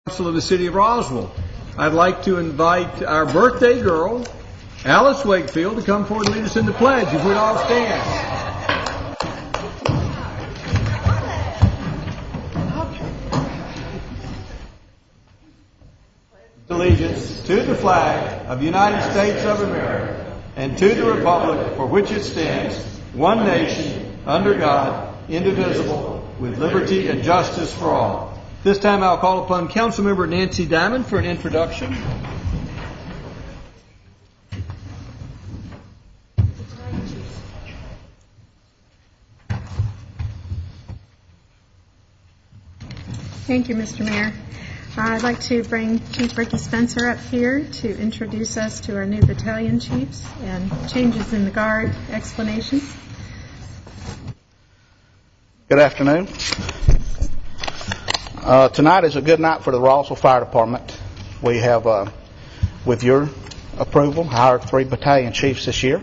Council of the City of Roswell. I'd like to invite our birthday girl, Alice Wakefield, to come forward and lead us in the pledge, if we'd all stand. Allegiance to the flag of the United States of America and to the republic for which it stands, one nation, under God, indivisible, with liberty and justice for all. This time I'll call upon Councilmember Nancy Diamond for an introduction. Thank you, Mr. Mayor. I'd like to bring Chief Ricky Spencer up here to introduce us to our new battalion chiefs and changes in the Guard explanations. Good afternoon. Tonight is a good night for the Roswell Fire Department. We have, with your approval, hired 3 battalion chiefs this year,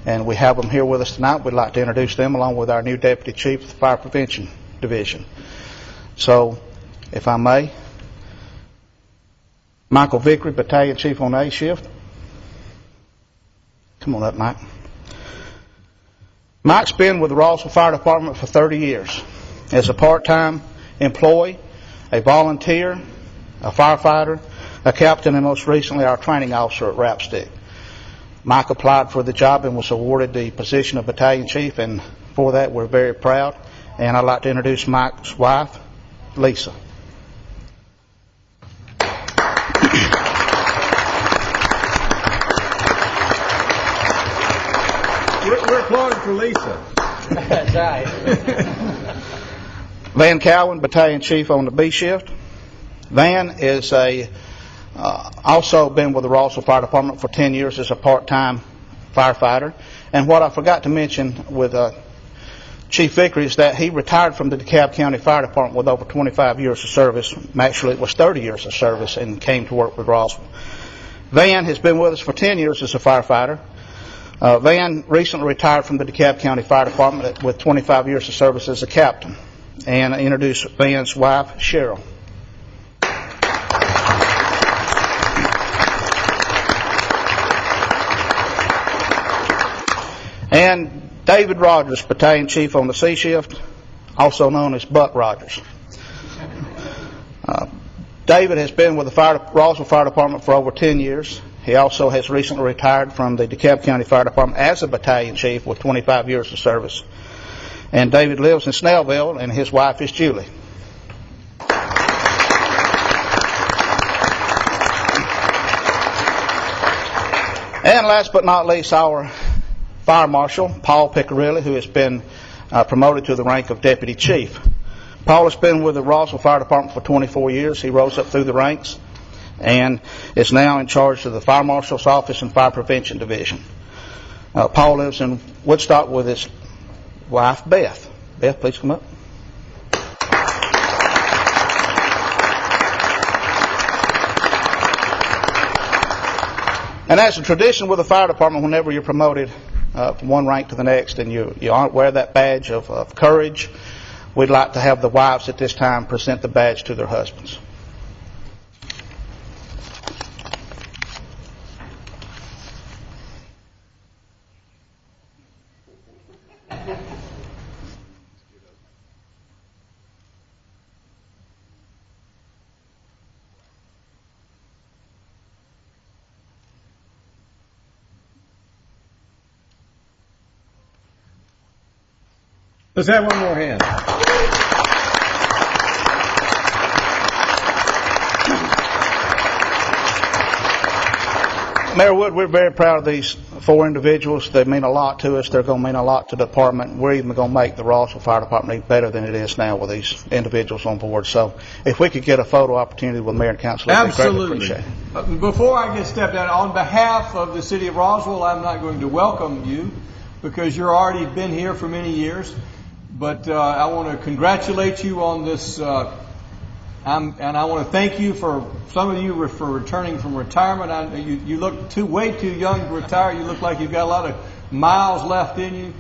and we have them here with us tonight. We'd like to introduce them along with our new deputy chief of the Fire Prevention Division. So, if I may, Michael Vickery, battalion chief on A shift. Come on up, Mike. Mike's been with the Roswell Fire Department for 30 years as a part-time employee, a volunteer, a firefighter, a captain, and most recently our training officer at Rapstick. Mike applied for the job and was awarded the position of battalion chief, and for that we're very proud. And I'd like to introduce Mike's wife, Lisa. We're applauding for Lisa. That's right. Van Cowan, battalion chief on the B shift. Van is also been with the Roswell Fire Department for 10 years as a part-time firefighter. And what I forgot to mention with Chief Vickery is that he retired from the DeKalb County Fire Department with over 25 years of service. Actually, it was 30 years of service, and came to work with Roswell. Van has been with us for 10 years as a firefighter. Van recently retired from the DeKalb County Fire Department with 25 years of service as a captain. And I introduce Van's wife, Cheryl. And David Rogers, battalion chief on the C shift, also known as Buck Rogers. David has been with the Roswell Fire Department for over 10 years. He also has recently retired from the DeKalb County Fire Department as a battalion chief with 25 years of service. And David lives in Snellville, and his wife is Julie. And last but not least, our fire marshal, Paul Piccarilli, who has been promoted to the rank of deputy chief. Paul has been with the Roswell Fire Department for 24 years. He rose up through the ranks and is now in charge of the fire marshal's office and fire prevention division. Paul lives in Woodstock with his wife, Beth. Beth, please come up. And as a tradition with the fire department, whenever you're promoted from one rank to the next and you wear that badge of courage, we'd like to have the wives at this time present the badge to their husbands. Let's have one more hand. Mayor Wood, we're very proud of these 4 individuals. They mean a lot to us. They're going to mean a lot to the department. We're even going to make the Roswell Fire Department even better than it is now with these individuals on board. So if we could get a photo opportunity with Mayor and Council, I'd greatly appreciate it. Before I get stepped down, on behalf of the City of Roswell, I'm not going to welcome you because you're already been here for many years. But I want to congratulate you on this, and I want to thank you for some of you for returning from retirement. You look way too young to retire. You look like you've got a lot of miles left in you.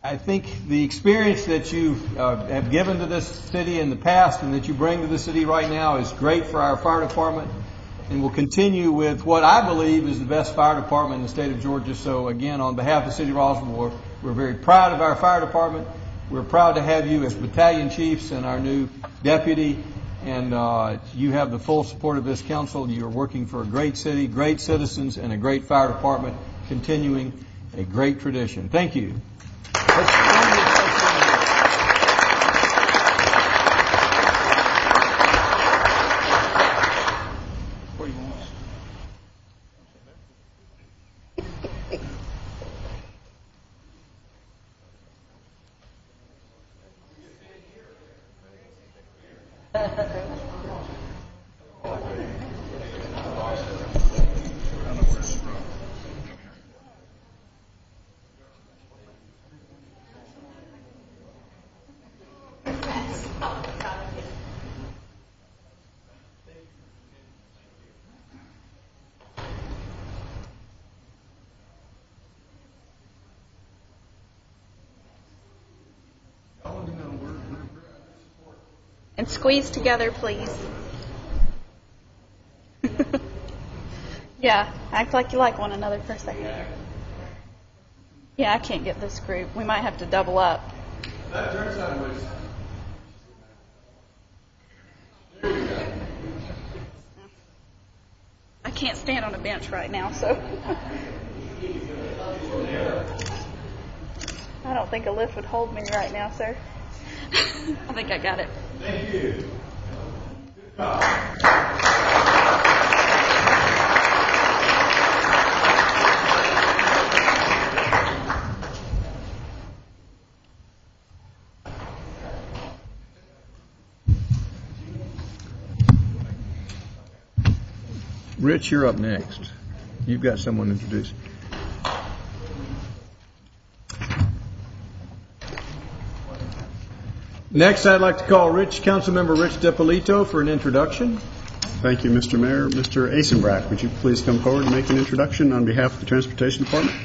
I think the experience that you have given to this city in the past and that you bring to the city right now is great for our fire department, and will continue with what I believe is the best fire department in the state of Georgia. So again, on behalf of the city of Roswell, we're very proud of our fire department. We're proud to have you as battalion chiefs and our new deputy, and you have the full support of this council. You're working for a great city, great citizens, and a great fire department, continuing a great tradition. Thank you. And squeeze together, please. Yeah, act like you like one another for a second. Yeah, I can't get this group. We might have to double up. That turns sideways. I can't stand on a bench right now, so. I don't think a lift would hold me right now, sir. I think I got it. Thank you. Good job. Rich, you're up next. You've got someone to introduce. Next, I'd like to call Councilmember Rich DiPolito for an introduction. Thank you, Mr. Mayor. Mr. Asenbrack, would you please come forward and make an introduction on behalf of the Transportation Department?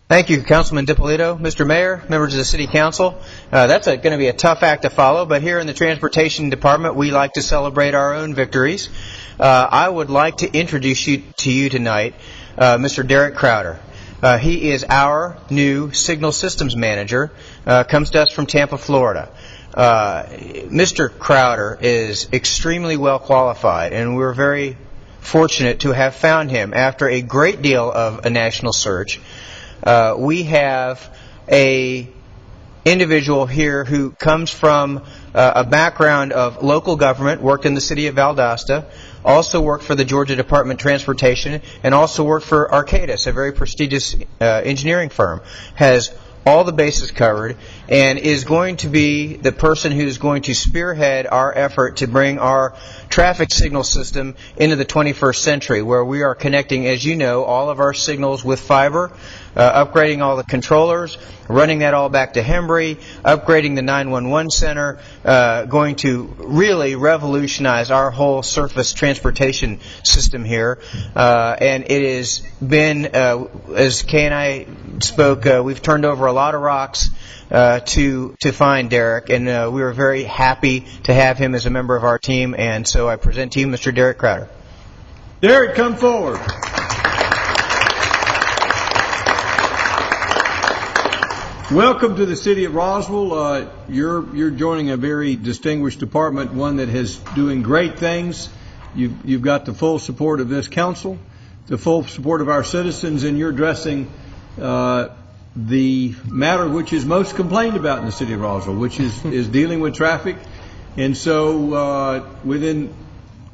Thank you, Councilman DiPolito. Mr. Mayor, members of the City Council, that's going to be a tough act to follow, but here in the Transportation Department, we like to celebrate our own victories. I would like to introduce to you tonight Mr. Derek Crowder. He is our new Signal Systems Manager, comes to us from Tampa, Florida. Mr. Crowder is extremely well qualified, and we're very fortunate to have found him after a great deal of a national search. We have a individual here who comes from a background of local government, worked in the city of Valdosta, also worked for the Georgia Department of Transportation, and also worked for Arcadis, a very prestigious engineering firm. Has all the bases covered, and is going to be the person who's going to spearhead our effort to bring our traffic signal system into the 21st century, where we are connecting, as you know, all of our signals with fiber, upgrading all the controllers, running that all back to Hembry, upgrading the 911 center, going to really revolutionize our whole surface transportation system here. And it has been, as Kay and I spoke, we've turned over a lot of rocks to find Derek, and we were very happy to have him as a member of our team. And so I present to you Mr. Derek Crowder. Derek, come forward. Welcome to the city of Roswell. You're joining a very distinguished department, one that is doing great things. You've got the full support of this council, the full support of our citizens, and you're addressing the matter which is most complained about in the city of Roswell, which is dealing with traffic. And so within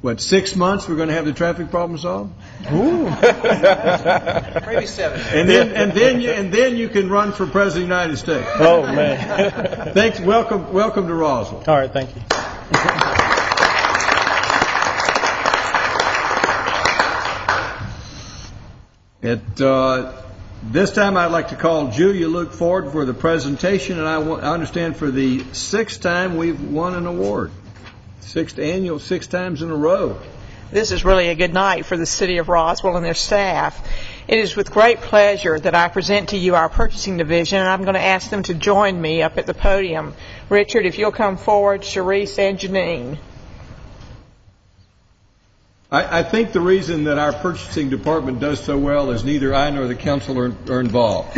6 months we're going to have the traffic problem solved? Ooh. Maybe 7. And then you can run for president of the United States. Oh man. Thanks. Welcome to Roswell. All right, thank you. At this time, I'd like to call Julia Luke Ford for the presentation, and I understand for the 6th time we've won an award. Sixth annual, 6 times in a row. This is really a good night for the City of Roswell and their staff. It is with great pleasure that I present to you our purchasing division, and I'm going to ask them to join me up at the podium. Richard, if you'll come forward, Sharice and Janine. I think the reason that our purchasing department does so well is neither I nor the council are involved.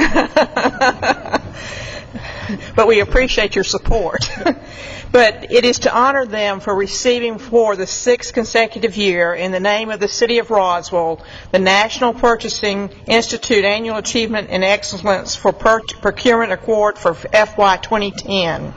But we appreciate your support. But it is to honor them for receiving for the 6th consecutive year, in the name of the City of Roswell, the National Purchasing Institute Annual Achievement and Excellence for Procurement Award for FY 2010.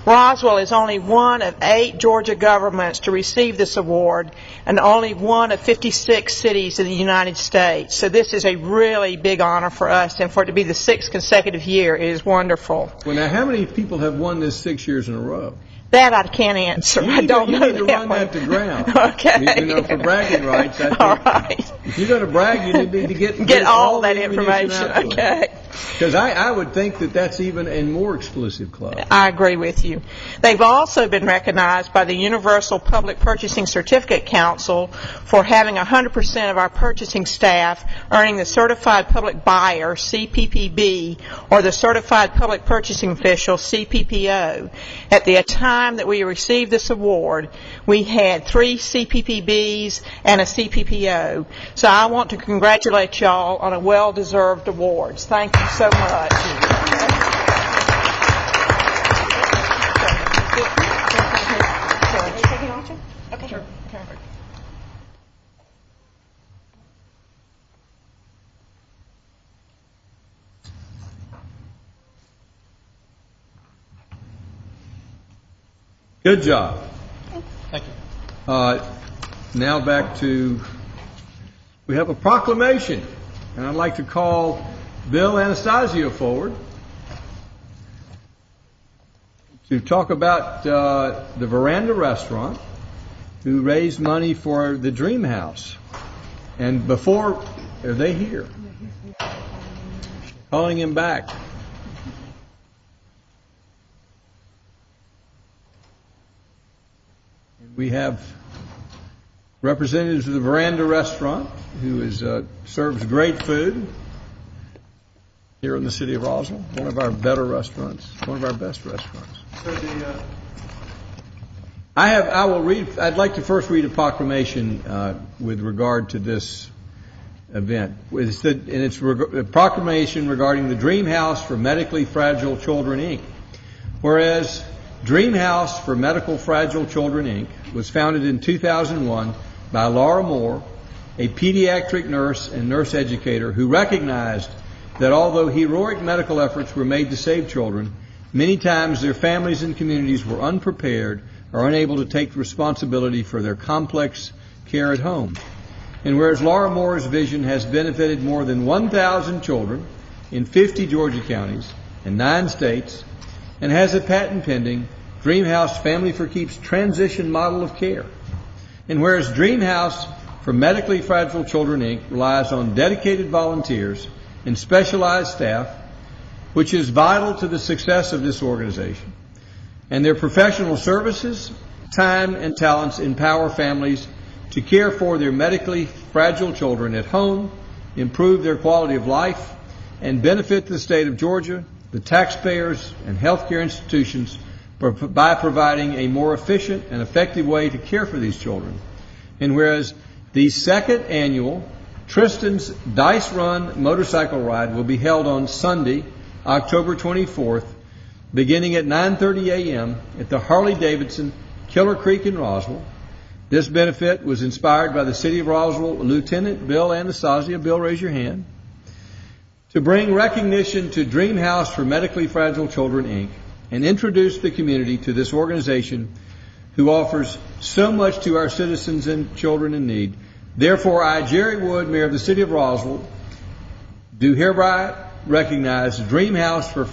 Roswell is only one of 8 Georgia governments to receive this award, and only one of 56 cities in the United States. So this is a really big honor for us, and for it to be the 6th consecutive year, it is wonderful. Well, now, how many people have won this 6 years in a row? That I can't answer. I don't know You need to that run one. that to ground. Okay. You know, for bragging rights. I think All right. if you're going to brag, you need to get all that the information. out to it. Okay. Because I would think that that's even a more exclusive club. I agree with you. They've also been recognized by the Universal Public Purchasing Certificate Council for having 100% of our purchasing staff earning the Certified Public Buyer, CPPB, or the Certified Public Purchasing Official, CPPO. At the time that we received this award, we had 3 CPPBs and a CPPO. So I want to congratulate y'all on a well-deserved awards. Thank you so much. Good job. Thank you. Now back to, we have a proclamation, and I'd like to call Bill Anastasio forward to talk about the Veranda Restaurant, who raised money for the Dream House. And before, are they here? Calling him back. We have representatives of the Veranda Restaurant, who serves great food here in the city of Roswell. One of our better restaurants, one of our best restaurants. I'd like to first read a proclamation with regard to this event. It's a proclamation regarding the Dream House for Medically Fragile Children, Inc. Whereas Dream House for Medically Fragile Children, Inc. was founded in 2001 by Laura Moore, a pediatric nurse and nurse educator who recognized that although heroic medical efforts were made to save children, many times their families and communities were unprepared or unable to take responsibility for their complex care at home. And whereas Laura Moore's vision has benefited more than 1,000 children in 50 Georgia counties and 9 states, and has a patent pending Dream House Family for Keeps transition model of care. And whereas Dream House for Medically Fragile Children, Inc. relies on dedicated volunteers and specialized staff, which is vital to the success of this organization. And their professional services, time, and talents empower families to care for their medically fragile children at home, improve their quality of life, and benefit the state of Georgia, the taxpayers, and healthcare institutions by providing a more efficient and effective way to care for these children. And whereas the 2nd annual Tristan's Dice Run motorcycle ride will be held on Sunday, October 24th, beginning at 9:30 a.m. at the Harley-Davidson Killer Creek in Roswell. This benefit was inspired by the City of Roswell Lieutenant Bill Anastasia. Bill, raise your hand. To bring recognition to Dream House for Medically Fragile Children, Inc., and introduce the community to this organization who offers so much to our citizens and children in need. Therefore, I, Jerry Wood, Mayor of the City of Roswell, do hereby recognize Dream House for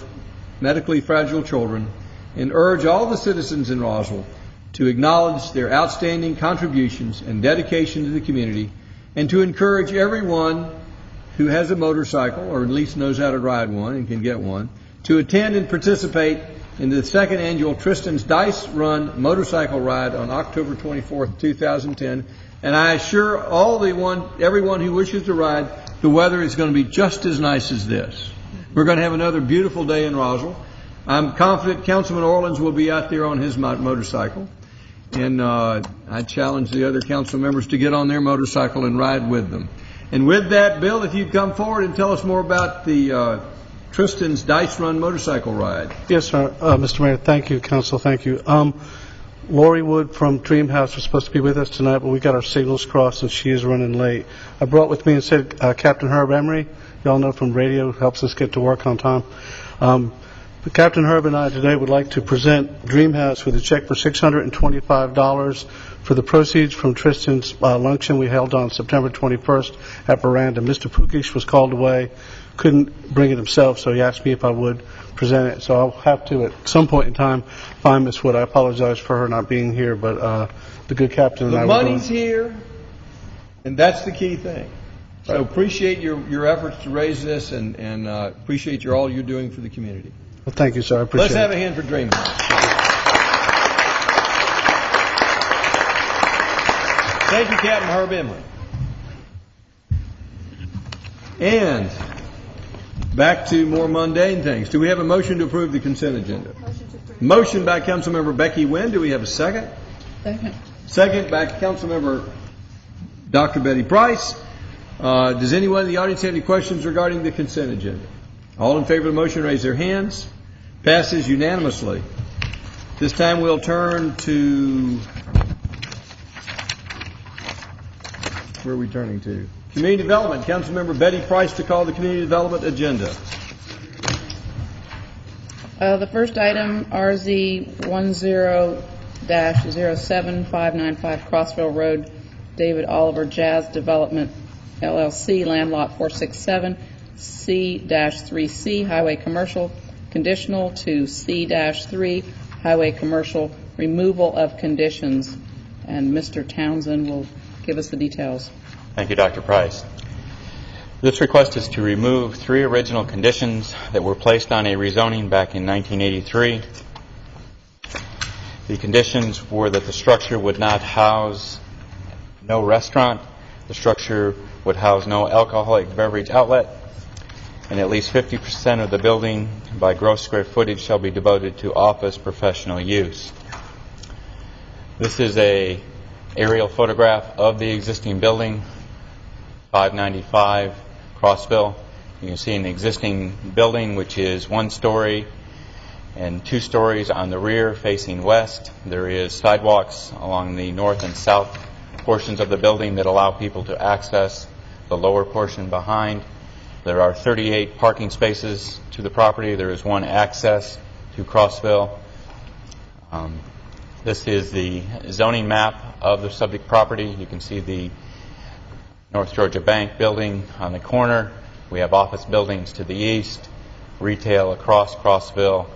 Medically Fragile Children and urge all the citizens in Roswell to acknowledge their outstanding contributions and dedication to the community, and to encourage everyone who has a motorcycle, or at least knows how to ride one and can get one, to attend and participate into the second annual Tristan's Dice Run motorcycle ride on October 24th, 2010. And I assure everyone who wishes to ride, the weather is going to be just as nice as this. We're going to have another beautiful day in Roswell. I'm confident Councilman Orleans will be out there on his motorcycle. And I challenge the other council members to get on their motorcycle and ride with them. And with that, Bill, if you'd come forward and tell us more about the Tristan's Dice Run motorcycle ride. Yes, sir. Mr. Mayor, thank you, Council, thank you. Lori Wood from Dream House was supposed to be with us tonight, but we got our signals crossed and she is running late. I brought with me instead Captain Herb Emery, y'all know from radio, helps us get to work on time. But Captain Herb and I today would like to present Dream House with a check for $625 for the proceeds from Tristan's luncheon we held on September 21st at Veranda. Mr. Pukish was called away, couldn't bring it himself, so he asked me if I would present it. So I'll have to, at some point in time, find Miss Wood. I apologize for her not being here, but the good captain and I The were money's here, and that's the key thing. So appreciate your efforts to raise this, and appreciate all you're doing for the community. Well, thank you, sir. I appreciate Let's have it. a hand for Dream. Thank you, Captain Herb Emery. And back to more mundane things. Do we have a motion to approve the consent agenda? Motion by Councilmember Becky Wynn. Do we have a second? Second. Second by Councilmember Dr. Betty Price. Does anyone in the audience have any questions regarding the consent agenda? All in favor of the motion, raise their hands. Passes unanimously. This time we'll turn to, where are we turning to? Community Development. Councilmember Betty Price to call the Community Development agenda. The first item, RZ 10-07595 Crossville Road, David Oliver Jazz Development, LLC, land lot 467, C-3C, Highway Commercial, conditional to C-3, Highway Commercial, removal of conditions. And Mr. Townsend will give us the details. Thank you, Dr. Price. This request is to remove 3 original conditions that were placed on a rezoning back in 1983. The conditions were that the structure would not house no restaurant, the structure would house no alcoholic beverage outlet, and at least 50% of the building by gross square footage shall be devoted to office professional use. This is an aerial photograph of the existing building, 595 Crossville. You can see an existing building which is 1 story and 2 stories on the rear facing west. There is sidewalks along the north and south portions of the building that allow people to access the lower portion behind. There are 38 parking spaces to the property. There is 1 access to Crossville. This is the zoning map of the subject property. You can see the North Georgia Bank building on the corner. We have office buildings to the east, retail across Crossville.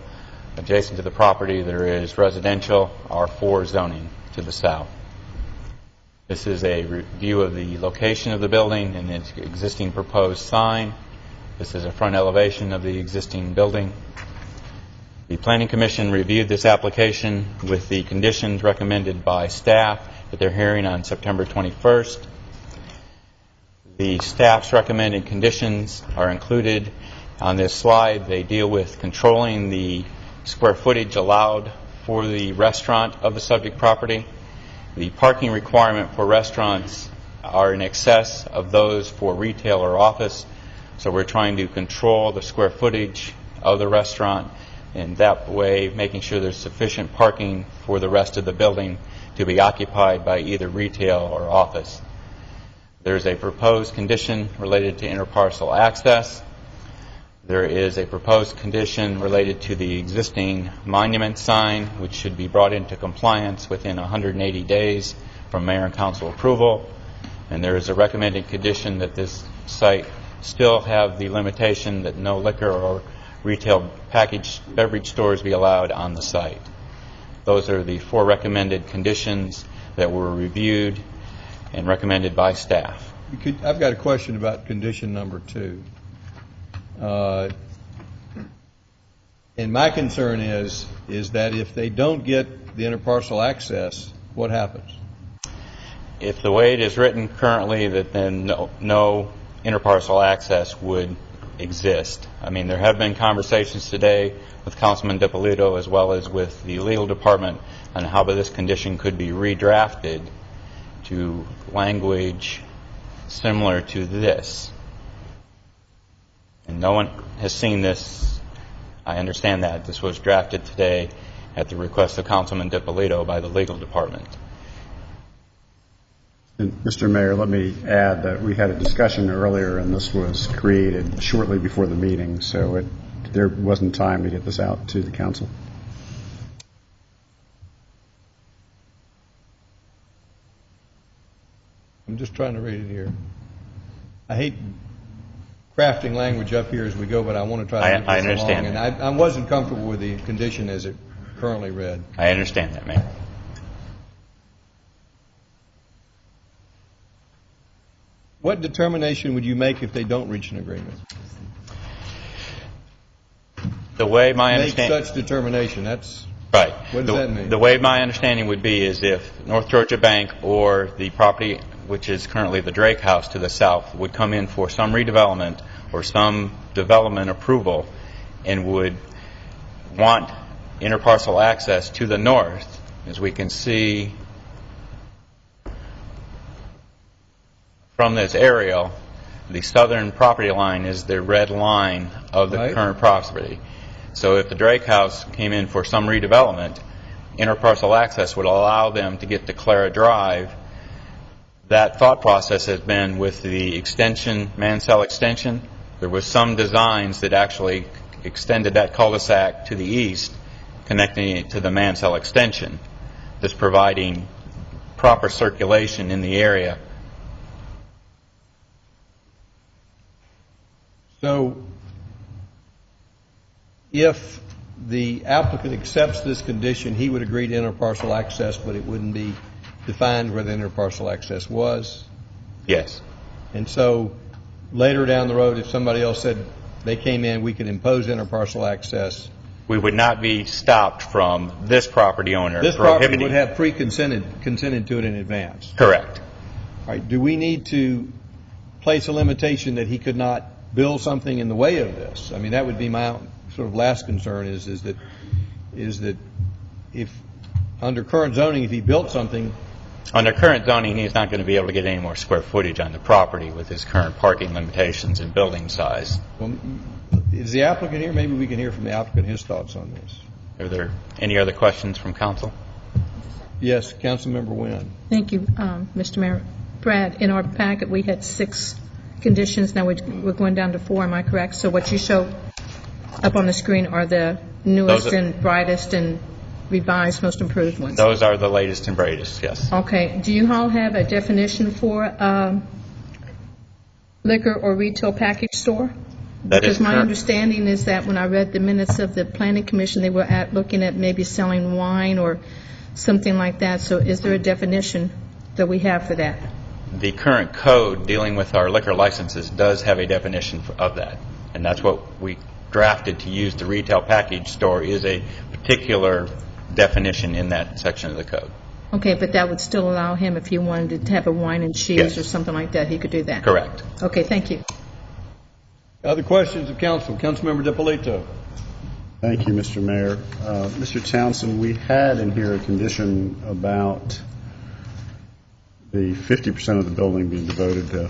Adjacent to the property, there is residential R4 zoning to the south. This is a view of the location of the building and its existing proposed sign. This is a front elevation of the existing building. The Planning Commission reviewed this application with the conditions recommended by staff at their hearing on September 21st. The staff's recommended conditions are included on this slide. They deal with controlling the square footage allowed for the restaurant of the subject property. The parking requirement for restaurants are in excess of those for retail or office, so we're trying to control the square footage of the restaurant, and that way making sure there's sufficient parking for the rest of the building to be occupied by either retail or office. There's a proposed condition related to interparcel access. There is a proposed condition related to the existing monument sign, which should be brought into compliance within 180 days from Mayor and Council approval. And there is a recommended condition that this site still have the limitation that no liquor or retail packaged beverage stores be allowed on the site. Those are the 4 recommended conditions that were reviewed and recommended by staff. I've got a question about condition number 2. And my concern is that if they don't get the interparcel access, what happens? If the way it is written currently, that then no interparcel access would exist. I mean, there have been conversations today with Councilman DiPolito as well as with the legal department on how this condition could be redrafted to language similar to this. And no one has seen this. I understand that. This was drafted today at the request of Councilman DiPolito by the legal department. And Mr. Mayor, let me add that we had a discussion earlier, and this was created shortly before the meeting, so there wasn't time to get this out to the council. I'm just trying to read it here. I hate crafting language up here as we go, but I want to try to move I this understand along. that. And I wasn't comfortable with the condition as it currently read. I understand that, Mayor. What determination would you make if they don't reach an agreement? The way my Make understanding... such determination. That's Right. What does that mean? The way my understanding would be is if North Georgia Bank or the property, which is currently the Drake House to the south, would come in for some redevelopment or some development approval and would want interparcel access to the north, as we can see from this aerial, the southern property line is the red line of the current property. So if the Drake House came in for some redevelopment, interparcel access would allow them to get to Clara Drive. That thought process has been with the extension, Mansell extension. There was some designs that actually extended that cul-de-sac to the east, connecting it to the Mansell extension, thus providing proper circulation in the area. So if the applicant accepts this condition, he would agree to interparcel access, but it wouldn't be defined where the interparcel access was? Yes. And so later down the road, if somebody else said they came in, we could impose interparcel access. We would not be stopped from this property owner This property prohibiting. would have consented to it in advance. Correct. All right. Do we need to place a limitation that he could not build something in the way of this? I mean, that would be my sort of last concern is that if under current zoning, if he built something. Under current zoning, he's not going to be able to get any more square footage on the property with his current parking limitations and building size. Well, is the applicant here? Maybe we can hear from the applicant his thoughts on this. Are there any other questions from council? Yes, Councilmember Wynn. Thank you, Mr. Mayor. Brad, in our packet, we had 6 conditions. Now we're going down to 4, am I correct? So what you show up on the screen are the newest and brightest and revised, most improved ones? Those are the latest and brightest, yes. Okay. Do you all have a definition for liquor or retail package store? Because my understanding is that when I read the minutes of the Planning Commission, they were looking at maybe selling wine or something like that. So is there a definition that we have for that? The current code dealing with our liquor licenses does have a definition of that, and that's what we drafted to use. The retail package store is a particular definition in that section of the code. Okay, but that would still allow him, if he wanted to have a wine and cheese or something like that, he could do that? Correct. Okay, thank you. Other questions of council? Councilmember DiPolito. Thank you, Mr. Mayor. Mr. Townsend, we had in here a condition about the 50% of the building being devoted to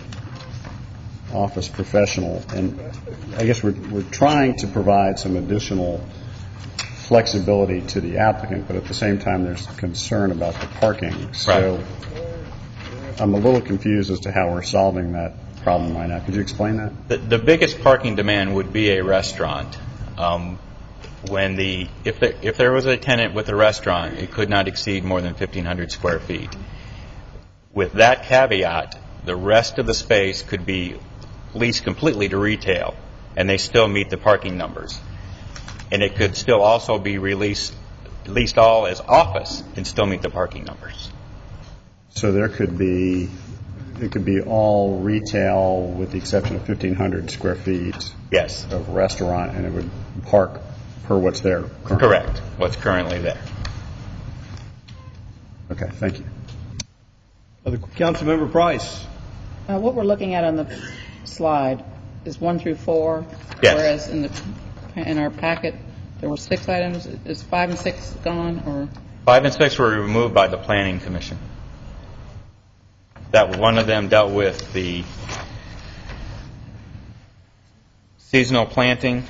office professional, and I guess we're trying to provide some additional flexibility to the applicant, but at the same time there's concern about the parking. So I'm a little confused as to how we're solving that problem right now. Could you explain that? The biggest parking demand would be a restaurant. If there was a tenant with a restaurant, it could not exceed more than 1,500 square feet. With that caveat, the rest of the space could be leased completely to retail, and they still meet the parking numbers. And it could still also be leased all as office and still meet the parking numbers. So it could be all retail with the exception of 1,500 square feet yes. of restaurant, and it would park per what's there currently? Correct, what's currently there. Okay, thank you. Councilmember Price. What we're looking at on the slide is 1 through 4, Yes. whereas in our packet there were 6 items. Is 5 and 6 gone, or 5 and 6 were removed by the Planning Commission. That one of them dealt with the seasonal planting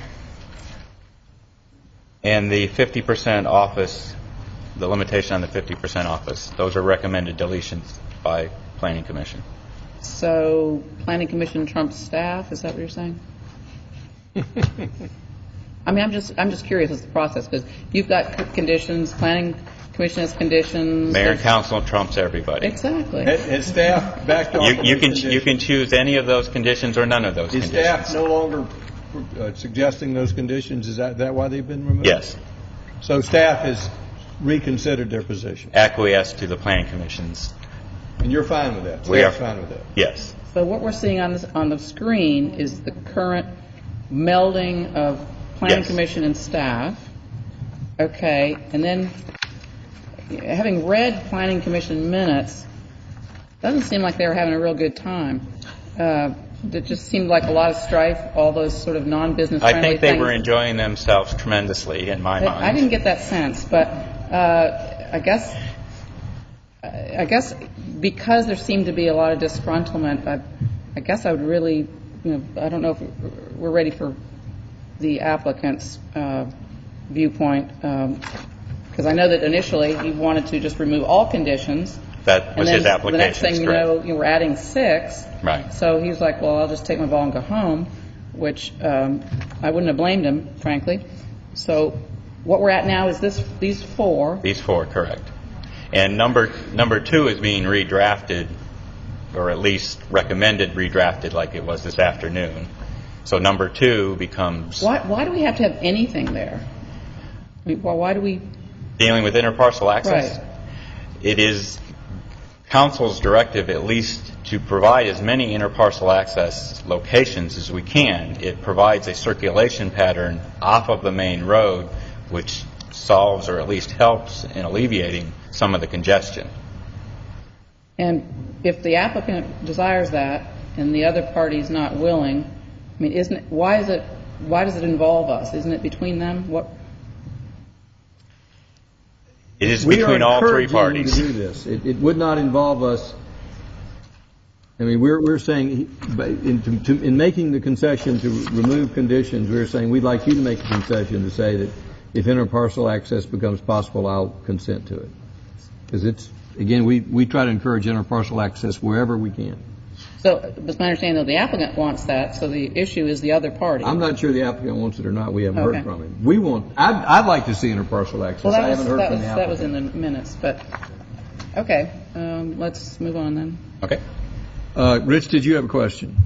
and the 50% office, the limitation on the 50% office. Those are recommended deletions by Planning Commission. so Planning Commission trumps staff? Is that what you're saying? I mean, I'm just curious as to the process, because you've got conditions, Planning Commission has conditions. Mayor and council trumps everybody. Exactly. Has staff backed off? You can choose any of those conditions or none of those Is conditions. staff no longer suggesting those conditions? Is that why they've been removed? Yes. So staff has reconsidered their position, Acquiesce to the Planning Commission's. and you're fine with that? We are. Staff's fine with that? Yes. So what we're seeing on the screen is the current melding of Planning Yes. Commission and staff. Okay, and then having read Planning Commission minutes, doesn't seem like they were having a real good time. It just seemed like a lot of strife, all those sort of non-business I friendly think things. they were enjoying themselves tremendously in my mind. I didn't get that sense, but I guess because there seemed to be a lot of disgruntlement, I guess I would really, I don't know if we're ready for the applicant's viewpoint, because I know that initially he wanted to just remove all conditions. That was and then his application. the next thing you know, we're adding 6. Right. So he was like, well, I'll just take my ball and go home, which I wouldn't have blamed him, frankly. So what we're at now is these 4. These 4, correct. And number 2 is being redrafted, or at least recommended redrafted like it was this afternoon. So number 2 becomes Why do we have to have anything there? I mean, why do we? dealing with interparcel access. Right. It is council's directive at least to provide as many interparcel access locations as we can. It provides a circulation pattern off of the main road, which solves or at least helps in alleviating some of the congestion. And if the applicant desires that and the other party's not willing, I mean, why does it involve us? Isn't it between them? What? It is between all 3 parties. We are encouraging you to do this. It would not involve us. I mean, we're saying, in making the concession to remove conditions, we're saying we'd like you to make a concession to say that if interparcel access becomes possible, I'll consent to it. Because again, we try to encourage interparcel access wherever we can. So, it's my understanding that the applicant wants that, so the issue is the other party. I'm not sure the applicant wants it or not. We haven't Okay. heard from him. I'd like to see interparcel access. Well, I haven't heard from the that was applicant. in the minutes, but okay. Let's move on then. Okay. Rich, did you have a question?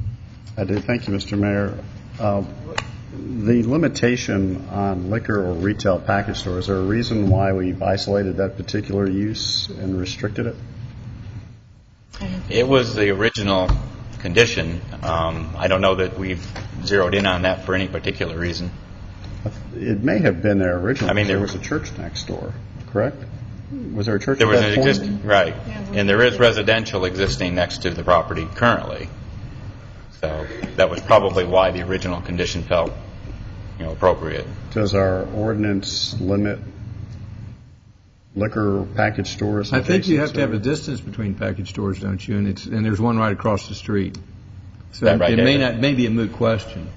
I do. Thank you, Mr. Mayor. The limitation on liquor or retail package stores, is there a reason why we've isolated that particular use and restricted it? It was the original condition. I don't know that we've zeroed in on that for any particular reason. It may have been there originally. I mean, there was a church next door, correct? Was there a church There at was that an point? existing, right, and there is residential existing next to the property currently. So that was probably why the original condition felt, appropriate. Does our ordinance limit liquor package stores? I think you adjacent have to have a distance between package stores, don't you? And there's one right across the street. So That right, it may David? not, may be a moot question.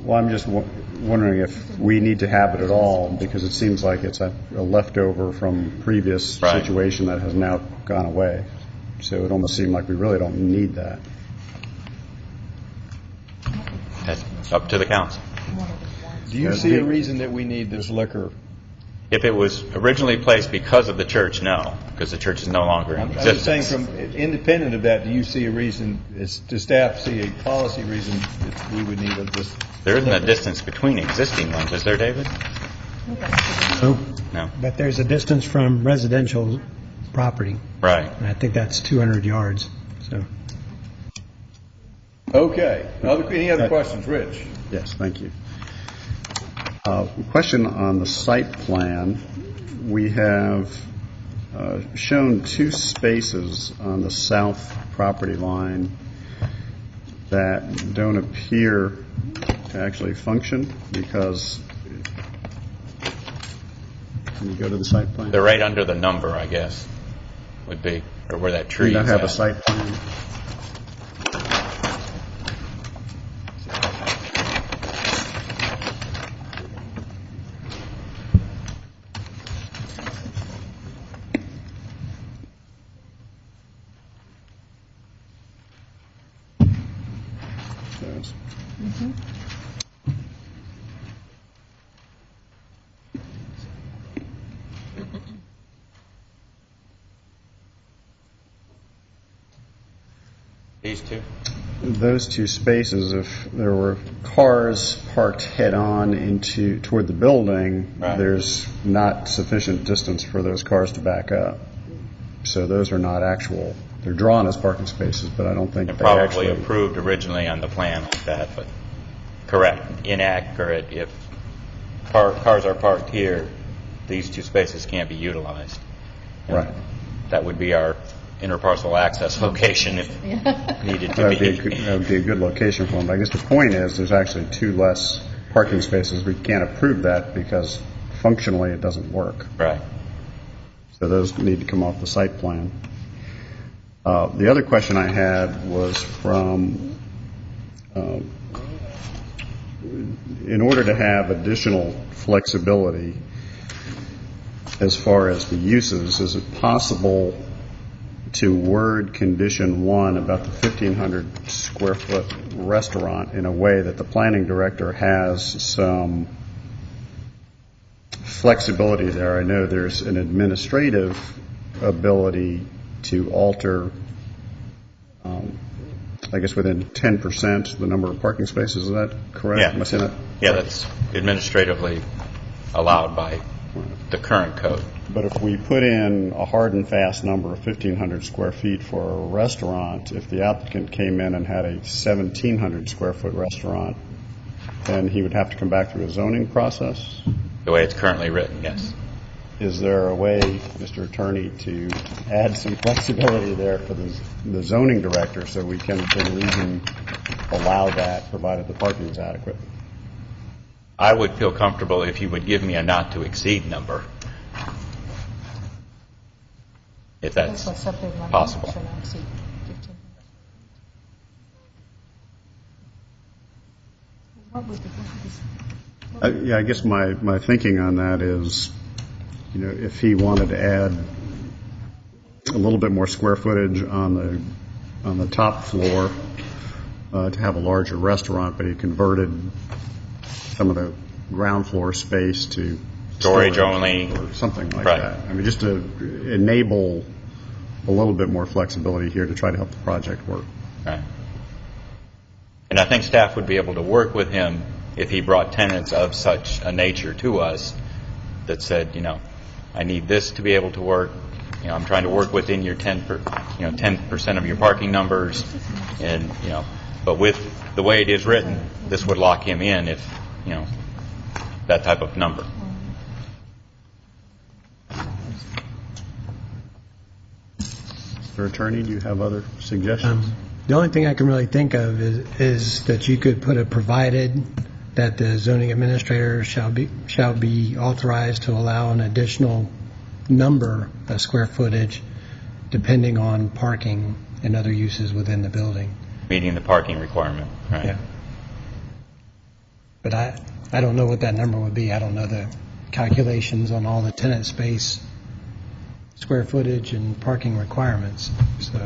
Well, I'm just wondering if we need to have it at all, because it seems like it's a leftover from previous Right. situation that has now gone away. So it almost seemed like we really don't need that. That's up to the council. Do you see a reason that we need this liquor? If it was originally placed because of the church, no, because the church is no longer in I'm just saying, existence. from independent of that, do you see a reason? Does staff see a policy reason that we would need this? There isn't a distance between existing ones, is there, David? No. But there's a distance from residential property, Right. and I think that's 200 yards. So, Okay. Any other questions, Rich? Yes, thank you. Question on the site plan. We have shown 2 spaces on the south property line that don't appear to actually function because, can you go to the site plan? They're right under the number, I guess, would be, or where that tree Do you is not have at. a site plan? These two? Those 2 spaces, if there were cars parked head-on toward the building, Right. there's not sufficient distance for those cars to back up. So those are not actual. They're drawn as parking spaces, but I don't think And they probably actually. approved originally on the plan like that, but correct, inaccurate. If cars are parked here, these 2 spaces can't be utilized. And Right. That would be our interparcel access location if needed to That would be. be a good location for them. I guess the point is, there's actually 2 less parking spaces. We can't approve that because functionally it doesn't work. Right. So those need to come off the site plan. The other question I had was from, in order to have additional flexibility as far as the uses, is it possible to word condition 1 about the 1,500 square foot restaurant in a way that the planning director has some flexibility there? I know there's an administrative ability to alter, I guess, within 10% the number of parking spaces. Is that correct? Yeah. Am I saying that? Yeah, that's administratively allowed by the current code. But if we put in a hard and fast number of 1,500 square feet for a restaurant, if the applicant came in and had a 1,700 square foot restaurant, then he would have to come back through a zoning process? The way it's currently written, yes. Is there a way, Mr. Attorney, to add some flexibility there for the zoning director so we can, within reason, allow that, provided the parking is adequate? I would feel comfortable if you would give me a not to exceed number, if that's possible. Yeah, I guess my thinking on that is, if he wanted to add a little bit more square footage on the top floor to have a larger restaurant, but he converted some of the ground floor space to Storage only. or something like Right. that. I mean, just to enable a little bit more flexibility here to try to help the project work. Right. And I think staff would be able to work with him if he brought tenants of such a nature to us that said, I need this to be able to work. I'm trying to work within your 10% of your parking numbers, and but with the way it is written, this would lock him in if that type of number. Mr. Attorney, do you have other suggestions? The only thing I can really think of is that you could put a provided that the zoning administrator shall be authorized to allow an additional number of square footage depending on parking and other uses within the building. Meeting the parking requirement, right? Yeah. But I don't know what that number would be. I don't know the calculations on all the tenant space, square footage, and parking requirements, so.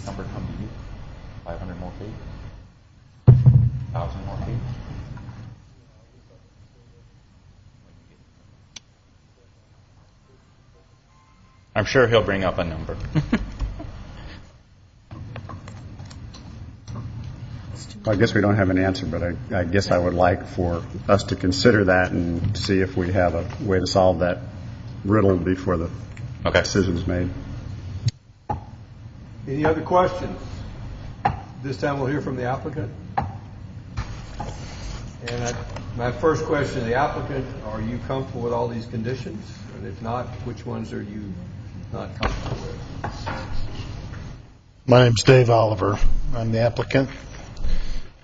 Number come to you? 500 more feet? 1,000 more feet? I'm sure he'll bring up a number. I guess we don't have an answer, but I guess I would like for us to consider that and see if we have a way to solve that riddle before the decision is made. Any other questions? This time we'll hear from the applicant. And my first question to the applicant, are you comfortable with all these conditions? And if not, which ones are you not comfortable with? My name's Dave Oliver. I'm the applicant.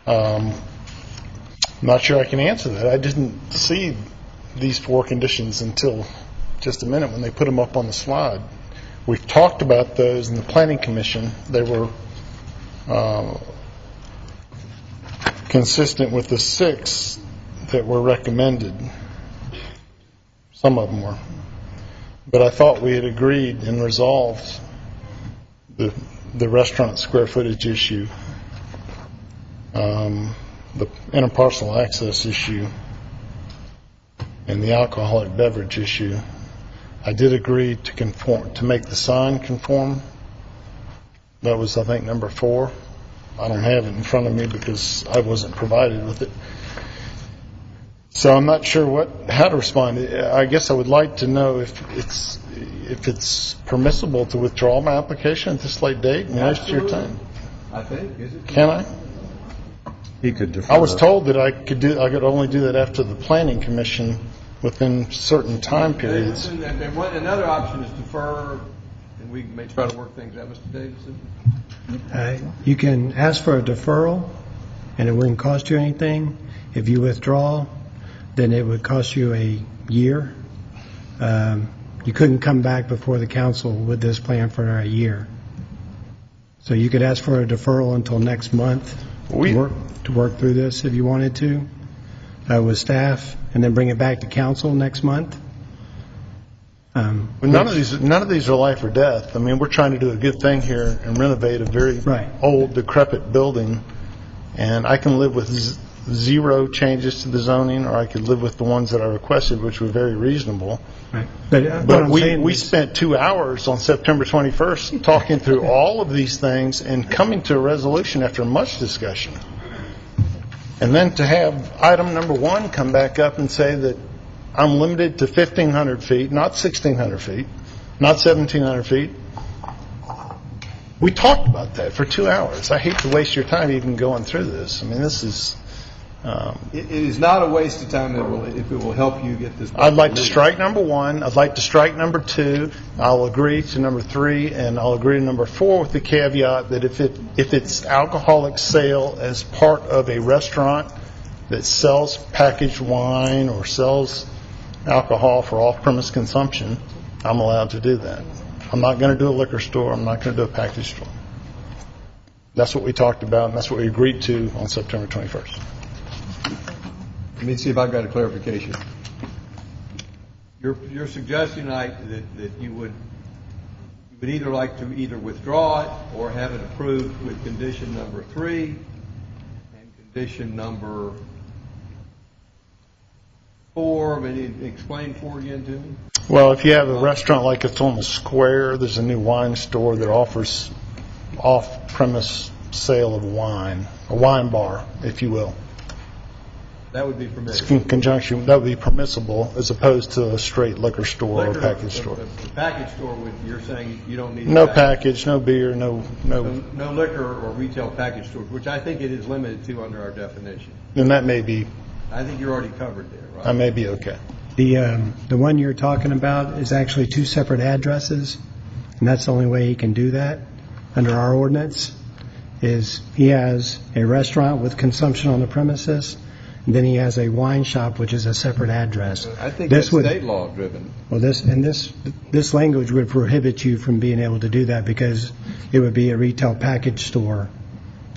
Not sure I can answer that. I didn't see these 4 conditions until just a minute when they put them up on the slide. We've talked about those in the Planning Commission. They were consistent with the 6 that were recommended. Some of them were. But I thought we had agreed and resolved the restaurant square footage issue, the interparcel access issue, and the alcoholic beverage issue. I did agree to make the sign conform. That was, I think, number 4. I don't have it in front of me because I wasn't provided with it. So I'm not sure how to respond. I guess I would like to know if it's permissible to withdraw my application at this late date and waste your time. I think. Is it? Can I? He could defer. I was told that I could only do that after the Planning Commission within certain time periods. And another option is defer, and we may try to work things out, Mr. Davidson. You can ask for a deferral, and it wouldn't cost you anything. If you withdraw, then it would cost you a year. You couldn't come back before the council with this plan for a year. So you could ask for a deferral until next month to work through this if you wanted to with staff, and then bring it back to council next month. None of these are life or death. I mean, we're trying to do a good thing here and renovate a very old, decrepit building, and I can live with 0 changes to the zoning, or I could live with the ones that I requested, which were very reasonable. Right. But we spent 2 hours on September 21st talking through all of these things and coming to a resolution after much discussion. And then to have item number 1 come back up and say that I'm limited to 1,500 feet, not 1,600 feet, not 1,700 feet. We talked about that for 2 hours. I hate to waste your time even going through this. I mean, this is... It is not a waste of time if it will help you get this... I'd like to strike number 1. I'd like to strike number 2. I'll agree to number 3, and I'll agree to number 4 with the caveat that if it's alcoholic sale as part of a restaurant that sells packaged wine or sells alcohol for off-premise consumption, I'm allowed to do that. I'm not going to do a liquor store. I'm not going to do a package store. That's what we talked about, and that's what we agreed to on September 21st. Let me see if I've got a clarification. You're suggesting that you would either like to either withdraw it or have it approved with condition number 3 and condition number 4. Maybe explain 4 again to me. Well, if you have a restaurant like it's on the square, there's a new wine store that offers off-premise sale of wine, a wine bar, if you will. That would be permissible. In conjunction, that would be permissible as opposed to a straight liquor store or package store. The package store, you're saying you don't need... No package, no beer, no liquor or retail package stores, which I think it is limited to under our definition. Then that may be... I think you're already covered there, right? I may be okay. The one you're talking about is actually 2 separate addresses, and that's the only way he can do that under our ordinance, is he has a restaurant with consumption on the premises, and then he has a wine shop, which is a separate address. I think that's state law driven. Well, this language would prohibit you from being able to do that because it would be a retail package store.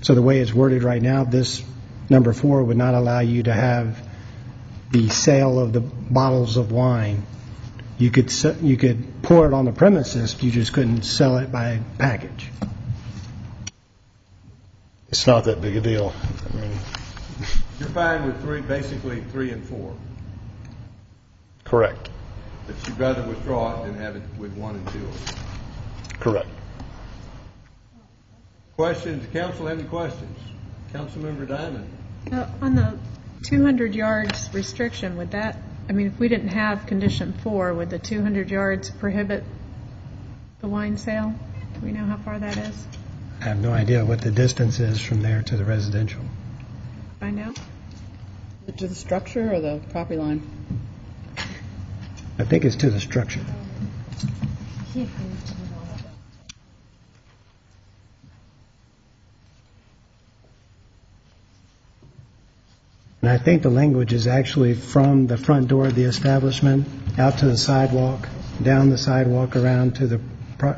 So the way it's worded right now, this number 4 would not allow you to have the sale of the bottles of wine. You could pour it on the premises, you just couldn't sell it by package. It's not that big a deal. I mean, you're fine with basically 3 and 4. Correct. But you'd rather withdraw it than have it with 1 and 2. Correct. Questions? Council, have any questions? Councilmember Diamond. On the 200 yards restriction, would that, I mean, if we didn't have condition 4, would the 200 yards prohibit the wine sale? Do we know how far that is? I have no idea what the distance is from there to the residential. Find out. it to the structure or the property line? I think it's to the structure. And I think the language is actually from the front door of the establishment out to the sidewalk, down the sidewalk around to the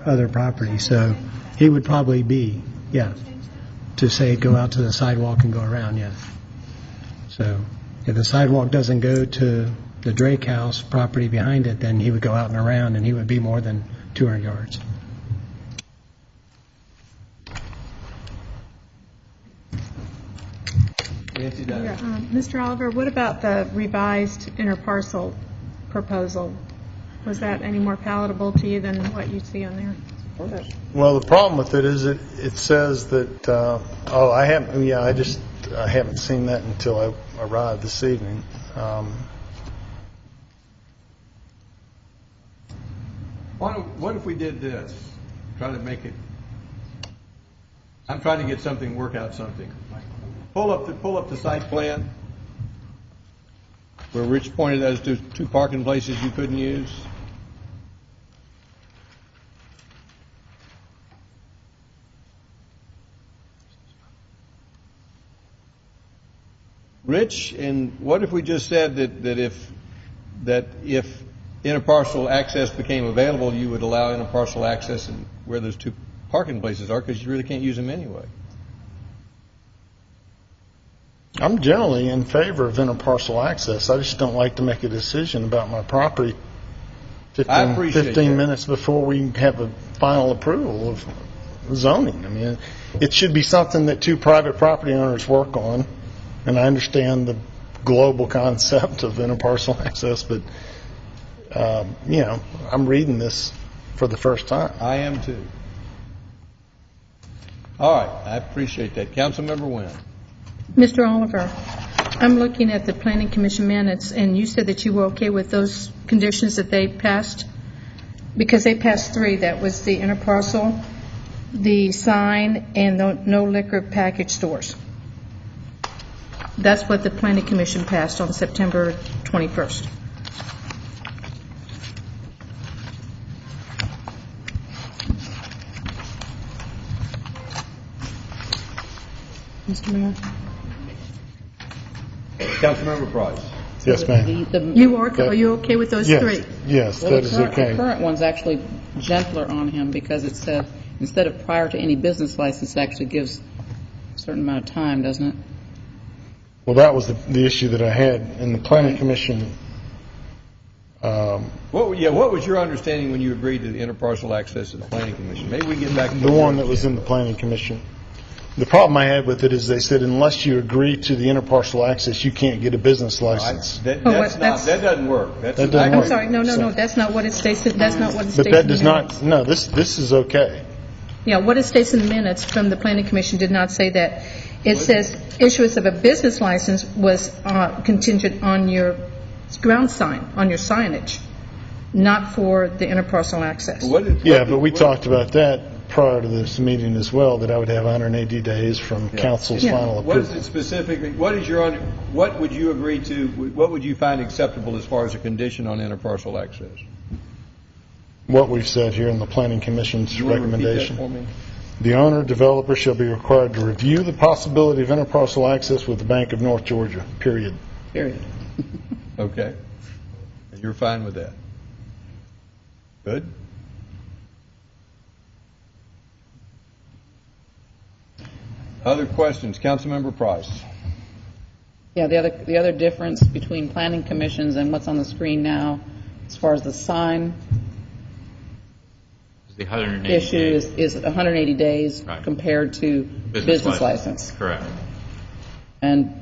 other property. So he would probably be, yeah, to say go out to the sidewalk and go around, yes. So if the sidewalk doesn't go to the Drake House property behind it, then he would go out and around, and he would be more than 200 yards. Mr. Oliver, what about the revised interparcel proposal? Was that any more palatable to you than what you see on there? Well, the problem with it is it says that, I haven't seen that until I arrived this evening. What if we did this? Try to make it. I'm trying to get something, work out something. Pull up the site plan where Rich pointed those two parking places you couldn't use. Rich, and what if we just said that if interparcel access became available, you would allow interparcel access in where those two parking places are, because you really can't use them anyway. I'm generally in favor of interparcel access. I just don't like to make a decision about my property 15 minutes before we have a final approval of zoning. I mean, it should be something that two private property owners work on, and I understand the global concept of interparcel access, but I'm reading this for the first time. I am too. All right, I appreciate that. Councilmember Wynn. Mr. Oliver, I'm looking at the Planning Commission minutes, and you said that you were okay with those conditions that they passed? Because they passed three. That was the interparcel, the sign, and the no liquor package stores. That's what the Planning Commission passed on September 21st. Mr. Mayor? Councilmember Price. Yes, ma'am. Are you okay with those three? Yes, Well, that is okay. The current one's actually gentler on him because it said instead of prior to any business license, it actually gives a certain amount of time, doesn't it? Well, that was the issue that I had in the Planning Commission. What was your understanding when you agreed to the interparcel access to the Planning Commission? Maybe we can get back to The one that was in the Planning Commission. The problem I had with it is they said unless you agree to the interparcel access, you can't get a business license. That doesn't work. I'm sorry. No. That's not what it states. That's not what it states. But that does not. No, this is okay. Yeah, what it states in the minutes from the Planning Commission did not say that. It says issuance of a business license was contingent on your ground sign, on your signage, not for the interparcel access. But we talked about that prior to this meeting as well, that I would have 180 days from council's final approval. What is it specifically? What would you agree to? What would you find acceptable as far as a condition on interparcel access? What we've said here in the Planning Commission's recommendation. Repeat that for me? The owner developer shall be required to review the possibility of interparcel access with the Bank of North Georgia, period. Okay. And you're fine with that? Good. Other questions? Councilmember Price. Yeah, the other difference between planning commissions and what's on the screen now, as far as the sign The 180 issue days. is 180 days Right. compared to business license. Correct. And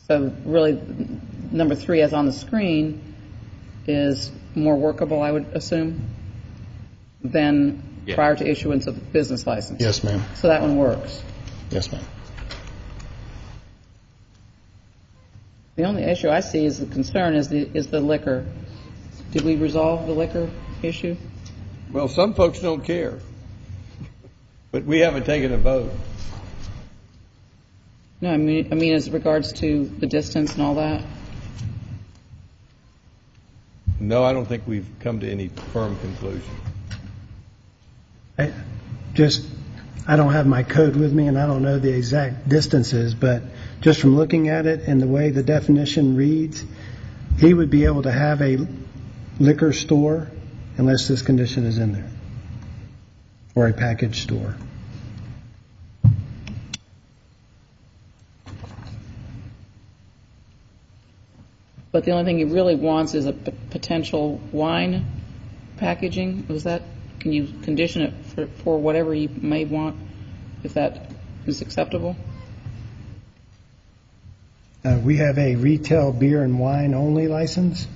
so really, number 3 as on the screen is more workable, I would assume, than prior to issuance of the business license. Yes, ma'am. So that one works. Yes, ma'am. The only issue I see is the concern is the liquor. Did we resolve the liquor issue? Well, some folks don't care, but we haven't taken a vote. No, I mean as regards to the distance and all that. No, I don't think we've come to any firm conclusion. I don't have my code with me, and I don't know the exact distances, but just from looking at it and the way the definition reads, he would be able to have a liquor store unless this condition is in there, or a package store. But the only thing he really wants is a potential wine packaging. Can you condition it for whatever you may want, if that is acceptable? We have a retail beer and wine only license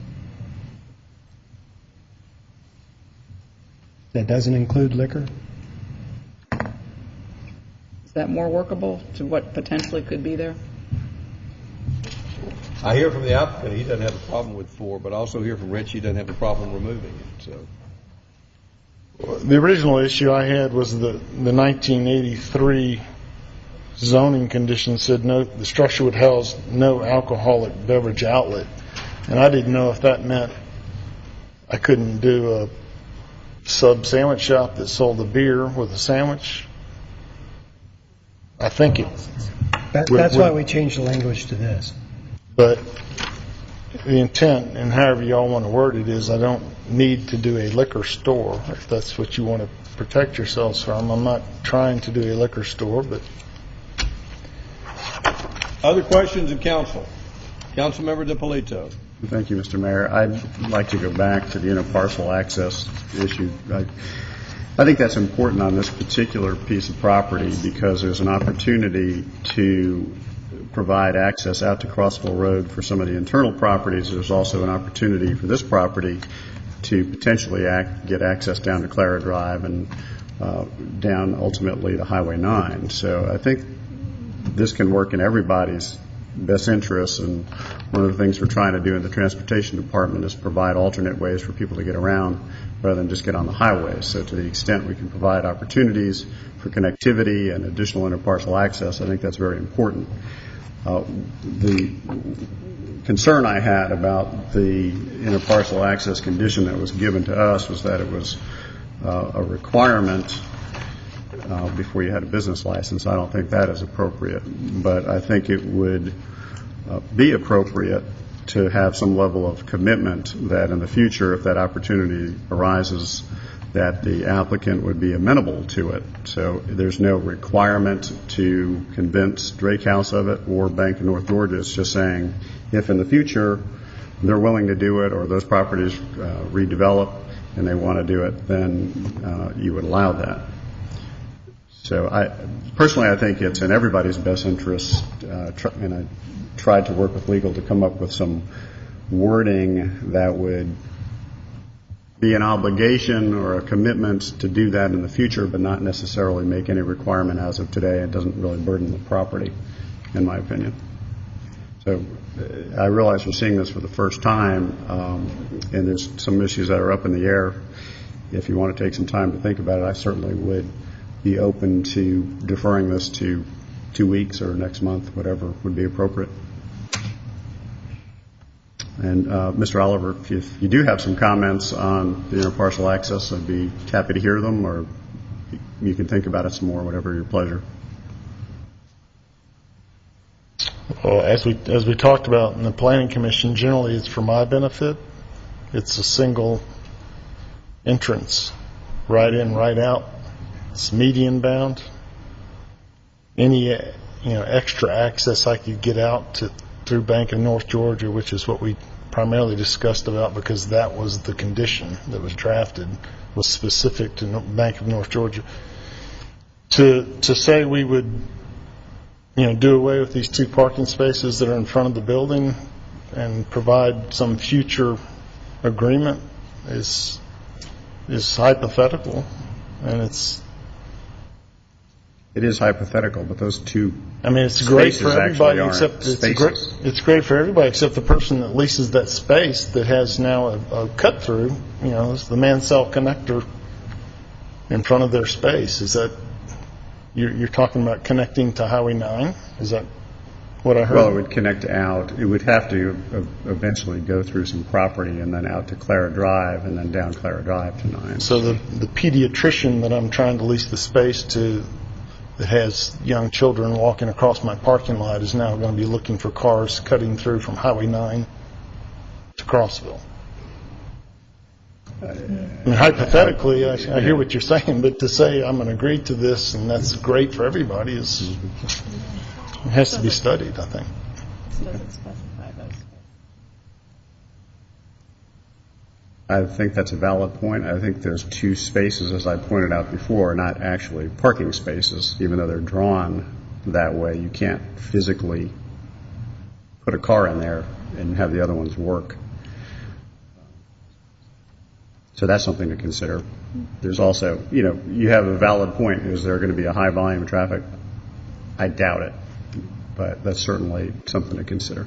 that doesn't include liquor. Is that more workable to what potentially could be there? I hear from the applicant, he doesn't have a problem with 4, but I also hear from Rich, he doesn't have a problem removing it, so. The original issue I had was the 1983 zoning condition said no, the structure would house no alcoholic beverage outlet. And I didn't know if that meant I couldn't do a sub sandwich shop that sold a beer with a sandwich. I think it. That's why we changed the language to this. But the intent, and however y'all want to word it, is I don't need to do a liquor store, if that's what you want to protect yourselves from. I'm not trying to do a liquor store, but... Other questions of council? Councilmember DiPolito. Thank you, Mr. Mayor. I'd like to go back to the interparcel access issue. I think that's important on this particular piece of property because there's an opportunity to provide access out to Crossville Road for some of the internal properties. There's also an opportunity for this property to potentially get access down to Clara Drive and down ultimately to Highway 9. So I think this can work in everybody's best interests, and one of the things we're trying to do in the transportation department is provide alternate ways for people to get around rather than just get on the highway. So to the extent we can provide opportunities for connectivity and additional interparcel access, I think that's very important. The concern I had about the interparcel access condition that was given to us was that it was a requirement before you had a business license. I don't think that is appropriate, but I think it would be appropriate to have some level of commitment that in the future, if that opportunity arises, that the applicant would be amenable to it. So there's no requirement to convince Drake House of it or Bank of North Georgia. It's just saying if in the future they're willing to do it or those properties redevelop and they want to do it, then you would allow that. So personally, I think it's in everybody's best interest, and I tried to work with legal to come up with some wording that would be an obligation or a commitment to do that in the future, but not necessarily make any requirement as of today. It doesn't really burden the property, in my opinion. So I realize we're seeing this for the first time, and there's some issues that are up in the air. If you want to take some time to think about it, I certainly would be open to deferring this to 2 weeks or next month, whatever would be appropriate. And Mr. Oliver, if you do have some comments on the interparcel access, I'd be happy to hear them, or you can think about it some more, whatever your pleasure. Well, as we talked about in the Planning Commission, generally it's for my benefit. It's a single entrance, right in, right out. It's median bound. Any extra access I could get out through Bank of North Georgia, which is what we primarily discussed about because that was the condition that was drafted, was specific to Bank of North Georgia. To say we would do away with these 2 parking spaces that are in front of the building and provide some future agreement is hypothetical, and it is hypothetical, but those 2 it's great for everybody except it's great for everybody except the person that leases that space that has now a cut through. It's the Mansell connector in front of their space. Is that you're talking about connecting to Highway 9? Is that what I heard? Well, it would connect out, it would have to eventually go through some property and then out to Clara Drive and then down Clara Drive to 9. So the pediatrician that I'm trying to lease the space to that has young children walking across my parking lot is now going to be looking for cars cutting through from Highway 9 to Crossville. I mean, hypothetically, I hear what you're saying, but to say I'm going to agree to this and that's great for everybody it has to be studied, I think. I think that's a valid point. I think there's 2 spaces, as I pointed out before, not actually parking spaces, even though they're drawn that way. You can't physically put a car in there and have the other ones work. So that's something to consider. There's also, you have a valid point. Is there going to be a high volume of traffic? I doubt it, but that's certainly something to consider.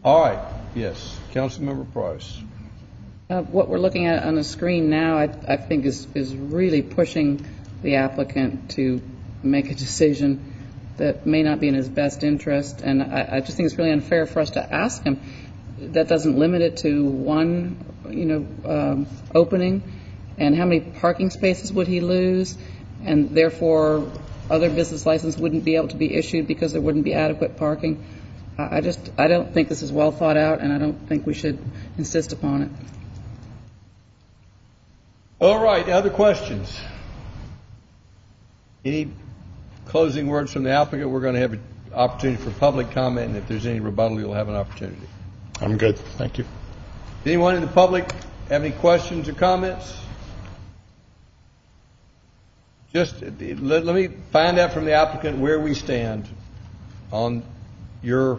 All right, yes, Councilmember Price. What we're looking at on the screen now, I think, is really pushing the applicant to make a decision that may not be in his best interest, and I just think it's really unfair for us to ask him. That doesn't limit it to one, opening, and how many parking spaces would he lose, and therefore other business license wouldn't be able to be issued because there wouldn't be adequate parking. I don't think this is well thought out, and I don't think we should insist upon it. All right, other questions? Any closing words from the applicant? We're going to have an opportunity for public comment, and if there's any rebuttal, you'll have an opportunity. I'm good. Thank you. Anyone in the public have any questions or comments? Just let me find out from the applicant where we stand on your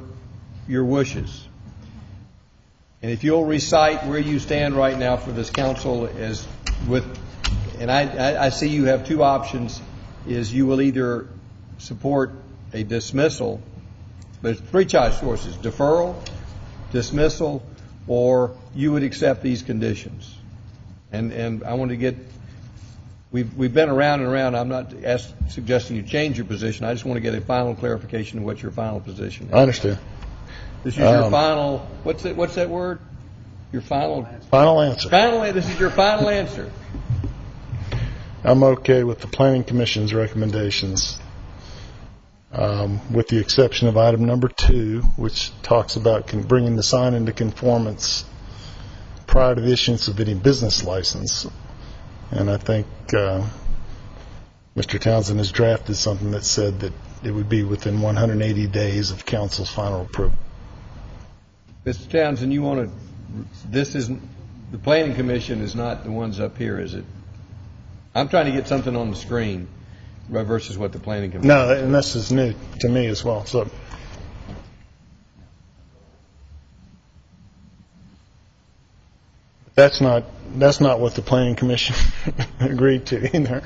wishes. And if you'll recite where you stand right now for this council as with, and I see you have 2 options, is you will either support a dismissal, there's 3 choices, deferral, dismissal, or you would accept these conditions. And I want to get, we've been around and around. I'm not suggesting you change your position. I just want to get a final clarification of what your final position is. I understand. This is your final, what's that word? Your final answer. This is your final answer. I'm okay with the Planning Commission's recommendations, with the exception of item number 2, which talks about bringing the sign into conformance prior to the issuance of any business license. And I think Mr. Townsend has drafted something that said that it would be within 180 days of council's final approval. Mr. Townsend, the Planning Commission is not the ones up here, is it? I'm trying to get something on the screen versus what the Planning Commission. No, and this is new to me as well. So that's not what the Planning Commission agreed to either.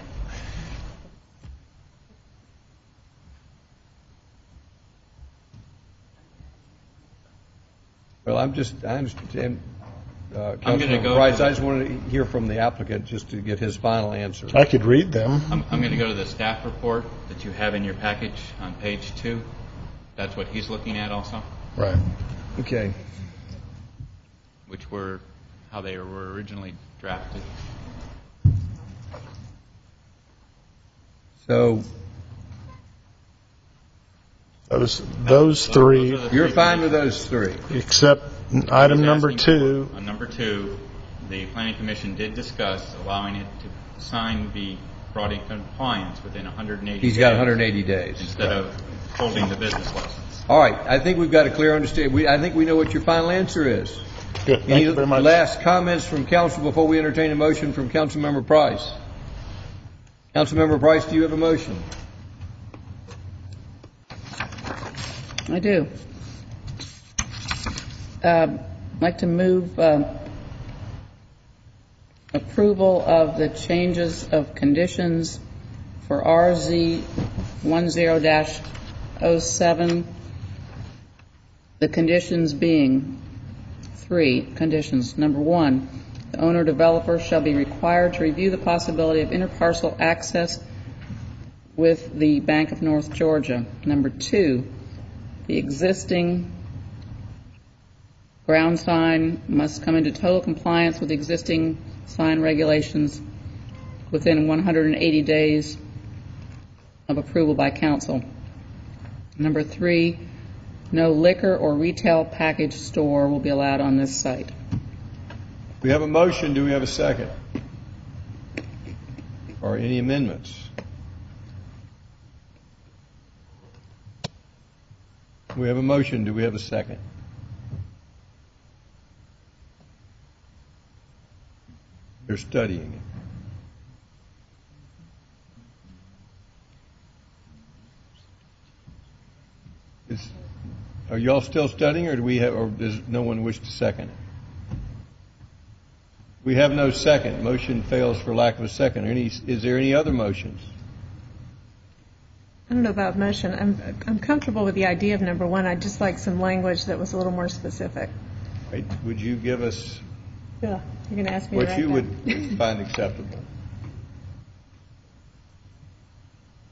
Well, I understand, Councilman Price. I just wanted to hear from the applicant just to get his final answer. I could read them. I'm going to go to the staff report that you have in your package on page 2. That's what he's looking at also. Right. Okay. Which were how they were originally drafted. So those 3. You're fine with those 3, except item number 2. On number 2, the Planning Commission did discuss allowing it to sign be brought in compliance within 180 days. He's got 180 days. Instead of holding the business license. All right. I think we've got a clear understanding. I think we know what your final answer is. Good. Thank you very much. Last comments from council before we entertain a motion from Councilmember Price? Councilmember Price, do you have a motion? I do. I'd like to move approval of the changes of conditions for RZ 10-07. The conditions being 3 conditions. Number 1, The owner-developer shall be required to review the possibility of interparcel access with the Bank of North Georgia. Number 2, the existing ground sign must come into total compliance with existing sign regulations within 180 days of approval by council. Number 3, no liquor or retail package store will be allowed on this site. We have a motion. Do we have a second? Or any amendments? We have a motion. Do we have a second? You're studying it. Are you all still studying, or does no one wish to second it? We have no second. Motion fails for lack of a second. Is there any other motions? I don't know about motion. I'm comfortable with the idea of number 1. I'd just like some language that was a little more specific. Right. Would you give us Yeah, you're going to ask me what right you now. would find acceptable?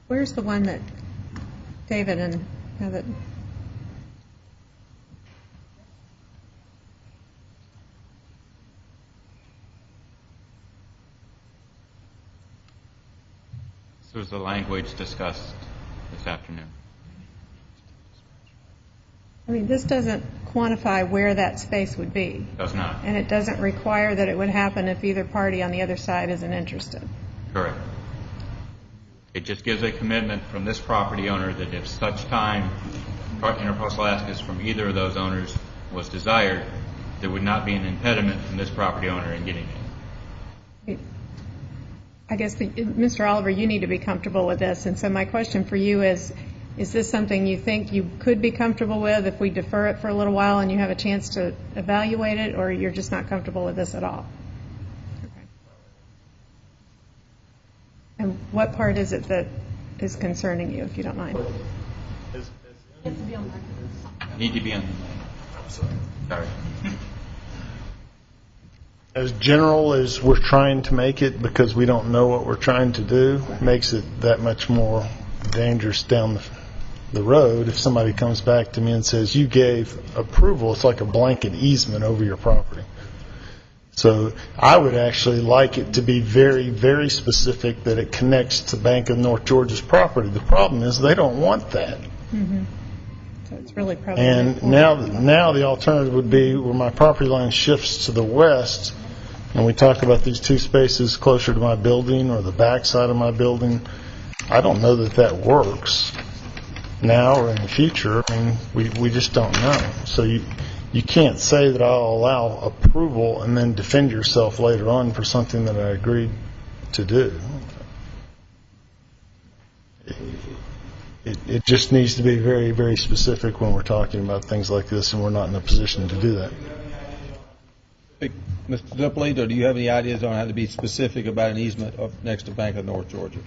Where's the one that David and that? This was the language discussed this afternoon. I mean, this doesn't quantify where that space would be. Does not. And it doesn't require that it would happen if either party on the other side isn't interested. Correct. It just gives a commitment from this property owner that if such time interparcel access from either of those owners was desired, there would not be an impediment from this property owner in getting it. I guess, Mr. Oliver, you need to be comfortable with this. And so my question for you is this something you think you could be comfortable with if we defer it for a little while and you have a chance to evaluate it, or you're just not comfortable with this at all? Okay. And what part is it that is concerning you, if you don't mind? Need to be on. Sorry. As general as we're trying to make it, because we don't know what we're trying to do, makes it that much more dangerous down the road. If somebody comes back to me and says, you gave approval, it's like a blanket easement over your property. So I would actually like it to be very, very specific that it connects to Bank of North Georgia's property. The problem is they don't want that. Mm-hmm. So it's really probably. And now the alternative would be where my property line shifts to the west, and we talk about these 2 spaces closer to my building or the back side of my building. I don't know that works now or in the future. I mean, we just don't know. So you can't say that I'll allow approval and then defend yourself later on for something that I agreed to do. It just needs to be very, very specific when we're talking about things like this, and we're not in a position to do that. Mr. Dippolito, do you have any ideas on how to be specific about an easement next to Bank of North Georgia?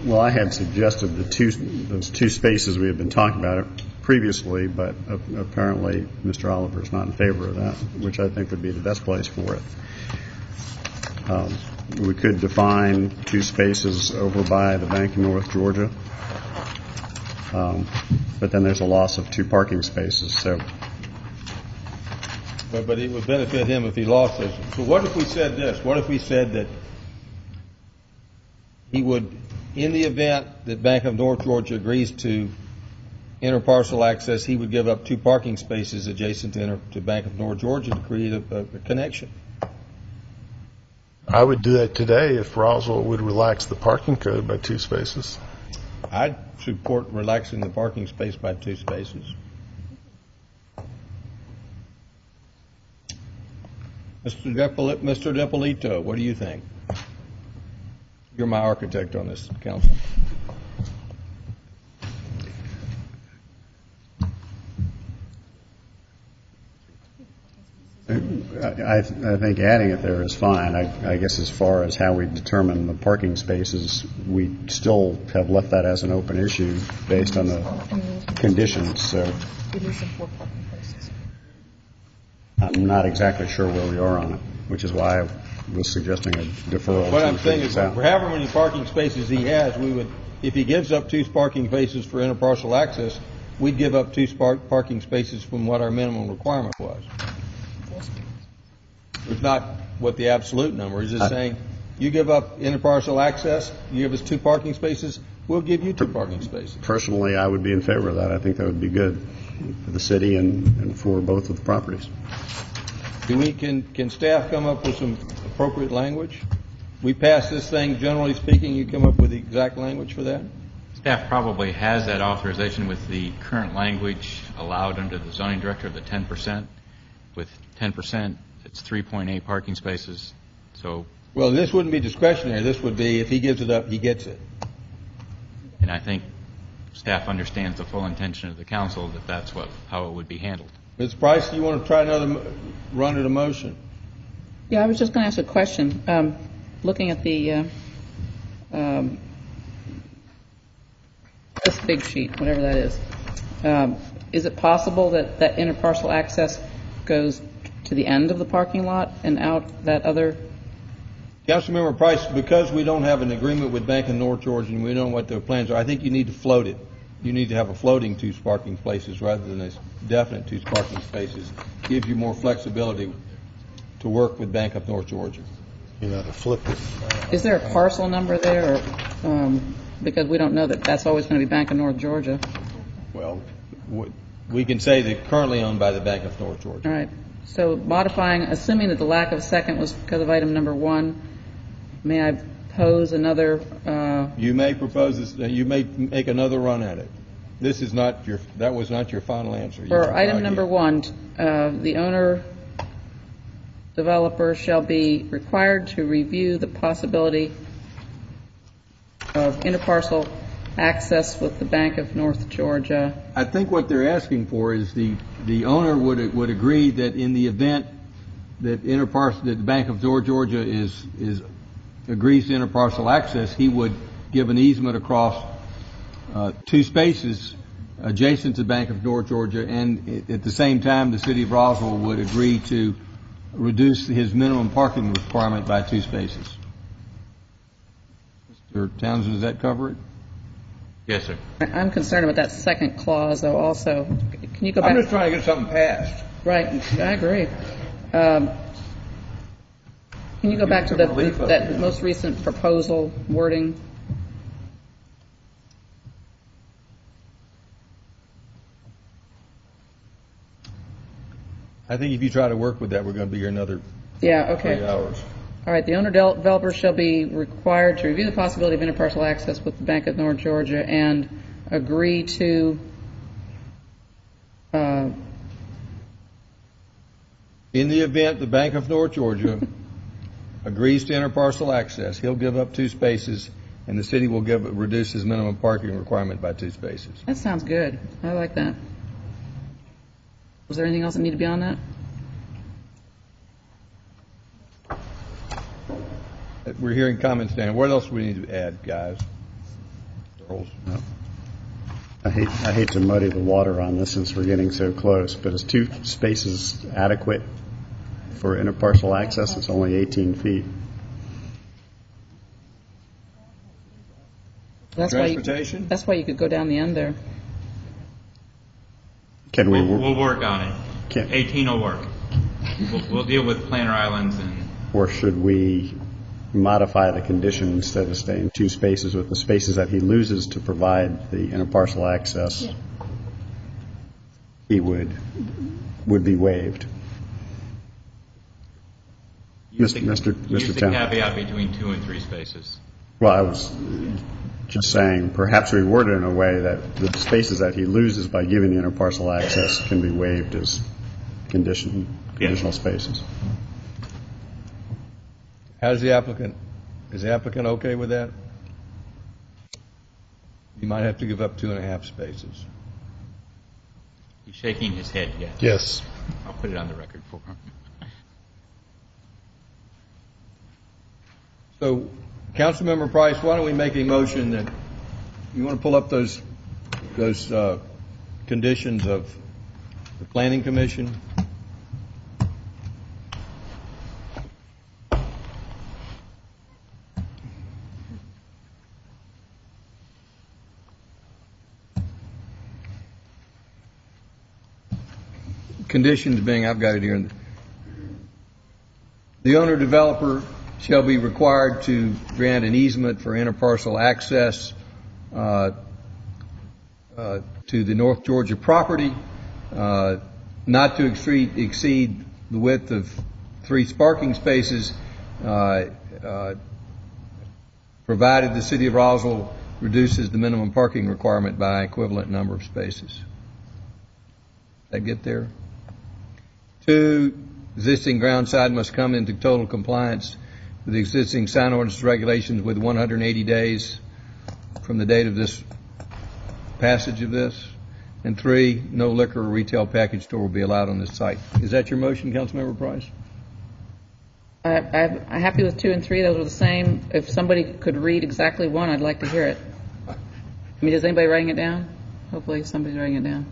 Well, I had suggested those 2 spaces we had been talking about previously, but apparently Mr. Oliver is not in favor of that, which I think would be the best place for it. We could define 2 spaces over by the Bank of North Georgia, but then there's a loss of 2 parking spaces. So, but it would benefit him if he lost those. So what if we said this? What if we said that he would, in the event that Bank of North Georgia agrees to interparcel access, he would give up 2 parking spaces adjacent to Bank of North Georgia to create a connection? I would do that today if Roswell would relax the parking code by 2 spaces. I'd support relaxing the parking space by 2 spaces. Mr. Dippolito, what do you think? You're my architect on this, council. I think adding it there is fine. I guess as far as how we determine the parking spaces, we still have left that as an open issue based on the conditions. So, I'm not exactly sure where we are on it, which is why I was suggesting a deferral. What to I'm saying figure is, this out. for however many parking spaces he has, we would, if he gives up 2 parking spaces for interparcel access, we'd give up 2 parking spaces from what our minimum requirement was. It's not what the absolute number is. Just saying, you give up interparcel access, you give us 2 parking spaces, we'll give you 2 parking spaces. Personally, I would be in favor of that. I think that would be good for the city and for both of the properties. Can staff come up with some appropriate language? We pass this thing, generally speaking, you come up with the exact language for that? Staff probably has that authorization with the current language allowed under the zoning director of the 10%. With 10%, it's 3.8 parking spaces. So, well, this wouldn't be discretionary. This would be, if he gives it up, he gets it. and I think staff understands the full intention of the council that that's how it would be handled. Ms. Price, do you want to try another run at a motion? Yeah, I was just going to ask a question. Looking at the this big sheet, whatever that is it possible that that interparcel access goes to the end of the parking lot and out that other? Councilmember Price, because we don't have an agreement with Bank of North Georgia and we don't know what their plans are, I think you need to float it. You need to have a floating 2 parking places rather than a definite 2 parking spaces. Gives you more flexibility to work with Bank of North Georgia. You know, to flip it. Is there a parcel number there, or because we don't know that that's always going to be Bank of North Georgia? Well, we can say that currently owned by the Bank of North Georgia. All right. So modifying, assuming that the lack of a second was because of item number 1, may I pose another? You may propose this. You may make another run at it. This is not your. That was not your final answer. For item number 1, the owner developer shall be required to review the possibility of interparcel access with the Bank of North Georgia. I think what they're asking for is the owner would agree that in the event that that the Bank of North Georgia agrees to interparcel access, he would give an easement across 2 spaces adjacent to Bank of North Georgia, and at the same time the city of Roswell would agree to reduce his minimum parking requirement by 2 spaces. Mr. Townsend, does that cover it? Yes, sir. I'm concerned about that second clause, though, also. Can you go back? I'm just trying to get something passed. Right, I agree. Can you go back to that most recent proposal wording? I think if you try to work with that, we're going to be here another 3 hours. All right, the owner developer shall be required to review the possibility of interparcel access with the Bank of North Georgia and agree to in the event the Bank of North Georgia agrees to interparcel access, he'll give up 2 spaces, and the city will reduce his minimum parking requirement by 2 spaces. That sounds good. I like that. Was there anything else that needed to be on that? We're hearing comments now. What else do we need to add, guys? Girls? No. I hate to muddy the water on this since we're getting so close, but is 2 spaces adequate for interparcel access? It's only 18 feet. Transportation? That's why you could go down the end there. Can we? We'll work on it. 18 will work. We'll deal with planter islands and. Or should we modify the condition instead of staying 2 spaces with the spaces that he loses to provide the interparcel access? Yeah. He would be waived. Use the Mr. caveat between 2 and 3 spaces. Well, I was just saying perhaps we word it in a way that the spaces that he loses by giving the interparcel access can be waived as conditional spaces. Is the applicant okay with that? You might have to give up 2.5 spaces. He's shaking his head, yes. Yes. I'll put it on the record for him. So, Councilmember Price, why don't we make a motion that you want to pull up those conditions of the Planning Commission? conditions being, I've got it here. The owner-developer shall be required to grant an easement for interparcel access to the North Georgia property, not to exceed the width of 3 parking spaces, provided the City of Roswell reduces the minimum parking requirement by equivalent number of spaces. That get there? 2, existing ground side must come into total compliance with the existing sign ordinance regulations with 180 days from the date of this passage of this. And 3, no liquor or retail package store will be allowed on this site. Is that your motion, Councilmember Price? I'm happy with 2 and 3. Those are the same. If somebody could read exactly 1, I'd like to hear it. I mean, is anybody writing it down? Hopefully somebody's writing it down.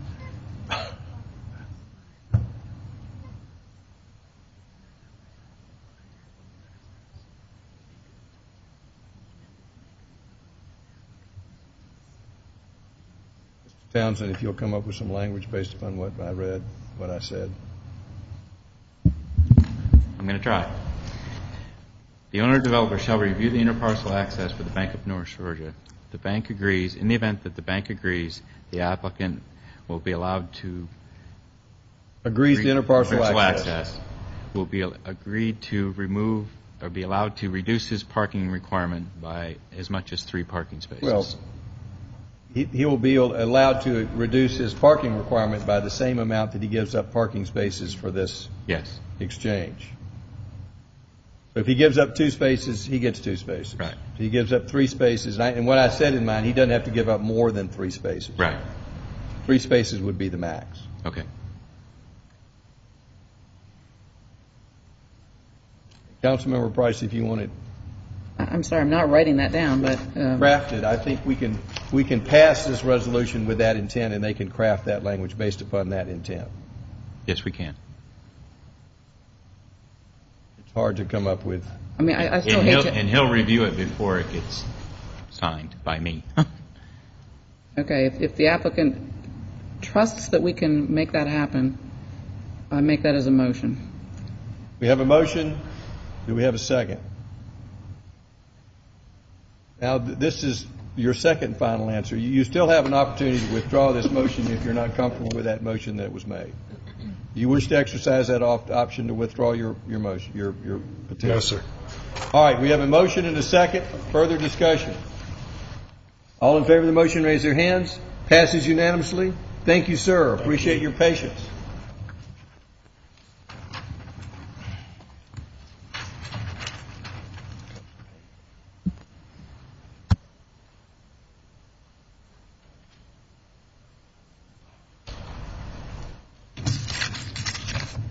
Townsend, if you'll come up with some language based upon what I read, what I said. I'm going to try. The owner-developer shall review the interparcel access for the Bank of North Georgia. The bank agrees. In the event that the bank agrees, the applicant will be allowed to agrees to interparcel access. Will be agreed to remove or be allowed to reduce his parking requirement by as much as 3 parking spaces. Well, he will be allowed to reduce his parking requirement by the same amount that he gives up parking spaces for this exchange. So if he gives up 2 spaces, he gets 2 spaces. Right. If he gives up 3 spaces, and what I said in mine, he doesn't have to give up more than 3 spaces. Right. 3 spaces would be the max. Okay. Councilmember Price, if you wanted I'm sorry, I'm not writing that down, but crafted, I think we can pass this resolution with that intent, and they can craft that language based upon that intent. Yes, we can. It's hard to come up with. I mean, I still hate to. And he'll review it before it gets signed by me. Okay, if the applicant trusts that we can make that happen, I make that as a motion. We have a motion. Do we have a second? Now, this is your second final answer. You still have an opportunity to withdraw this motion if you're not comfortable with that motion that was made. Do you wish to exercise that option to withdraw your motion, your petition? No, sir. All right, we have a motion and a second. Further discussion. All in favor of the motion, raise their hands. Passes unanimously. Thank you, sir. Appreciate your patience.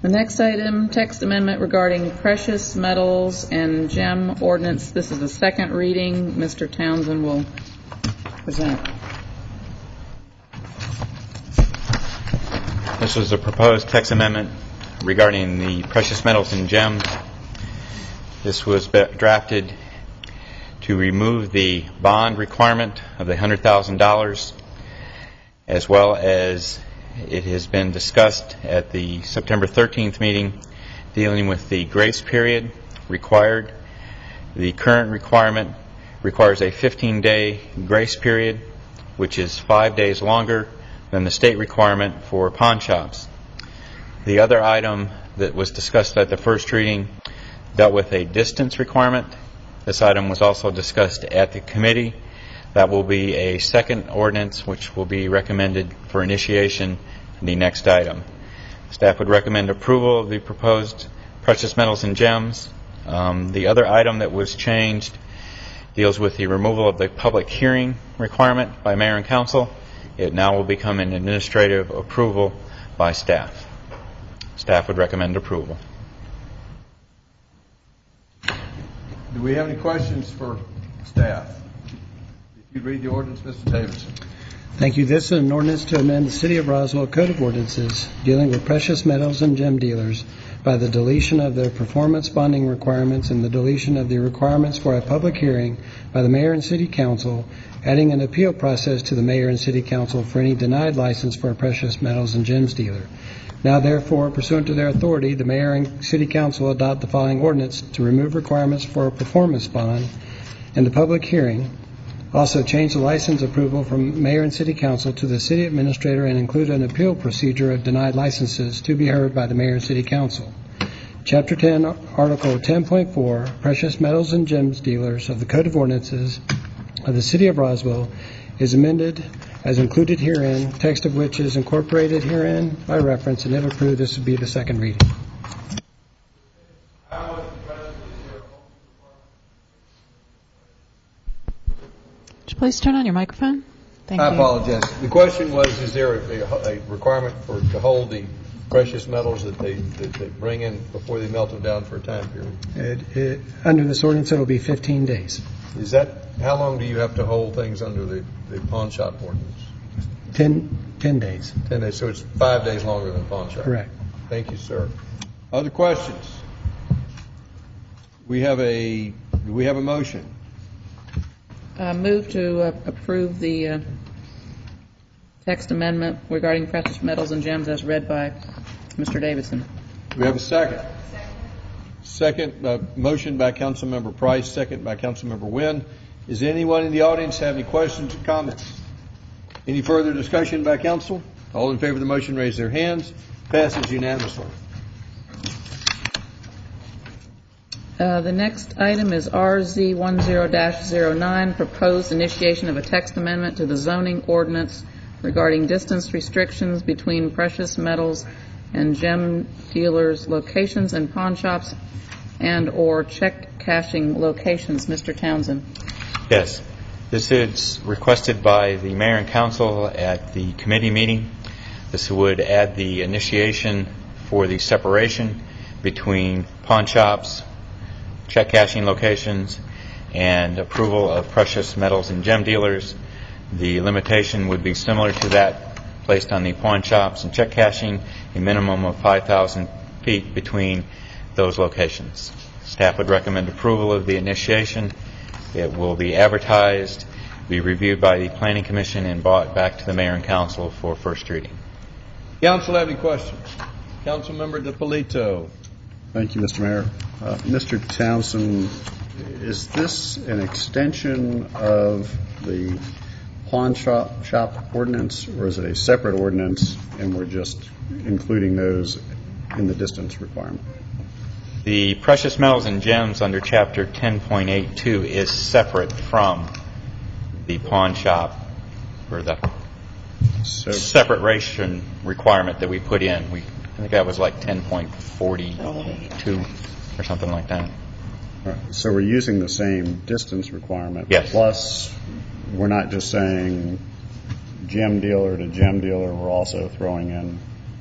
The next item, text amendment regarding precious metals and gem ordinance. This is the second reading. Mr. Townsend will present. This was a proposed text amendment regarding the precious metals and gems. This was drafted to remove the bond requirement of the $100,000, as well as it has been discussed at the September 13th meeting dealing with the grace period required. The current requirement requires a 15-day grace period, which is 5 days longer than the state requirement for pawn shops. The other item that was discussed at the first reading dealt with a distance requirement. This item was also discussed at the committee. That will be a second ordinance which will be recommended for initiation in the next item. Staff would recommend approval of the proposed precious metals and gems. The other item that was changed deals with the removal of the public hearing requirement by Mayor and Council. It now will become an administrative approval by staff. Staff would recommend approval. Do we have any questions for staff? If you'd read the ordinance, Mr. Davidson. Thank you. This is an ordinance to amend the City of Roswell Code of Ordinances dealing with precious metals and gem dealers by the deletion of their performance bonding requirements and the deletion of the requirements for a public hearing by the Mayor and City Council, adding an appeal process to the Mayor and City Council for any denied license for a precious metals and gems dealer. Now therefore, pursuant to their authority, the mayor and city council adopt the following ordinance to remove requirements for a performance bond in the public hearing. Also change the license approval from mayor and city council to the city administrator and include an appeal procedure of denied licenses to be heard by the mayor and city council. Chapter 10, Article 10.4, Precious Metals and Gems Dealers of the Code of Ordinances of the City of Roswell is amended as included herein, text of which is incorporated herein by reference, and if approved, this would be the second reading. Would you please turn on your microphone? Thank I you. apologize. The question was, is there a requirement to hold the precious metals that they bring in before they melt them down for a time period? Under this ordinance, it will be 15 days. Is that, how long do you have to hold things under the pawn shop ordinance? 10 days. 10 days, so it's 5 days longer than pawn shop. Correct. Thank you, sir. Other questions? Do we have a motion? Move to approve the text amendment regarding precious metals and gems as read by Mr. Davidson. Do we have a second? Second, motion by Councilmember Price, second by Councilmember Wynn. Is anyone in the audience have any questions or comments? Any further discussion by council? All in favor of the motion, raise their hands. Passes unanimously. The next item is RZ10-09, proposed initiation of a text amendment to the zoning ordinance regarding distance restrictions between precious metals and gem dealers' locations and pawn shops and or check cashing locations. Mr. Townsend. Yes. This is requested by the mayor and council at the committee meeting. This would add the initiation for the separation between pawn shops, check cashing locations, and approval of precious metals and gem dealers. The limitation would be similar to that placed on the pawn shops and check cashing, a minimum of 5,000 feet between those locations. Staff would recommend approval of the initiation. It will be advertised, be reviewed by the Planning Commission, and brought back to the mayor and council for first reading. Council have any questions? Councilmember DiPolito. Thank you, Mr. Mayor. Mr. Townsend, is this an extension of the pawn shop ordinance, or is it a separate ordinance and we're just including those in the distance requirement? The precious metals and gems under Chapter 10.82 is separate from the pawn shop, or the separation requirement that we put in. I think that was like 10.42 or something like that. All right. So we're using the same distance requirement. Yes. Plus, we're not just saying gem dealer to gem dealer. We're also throwing in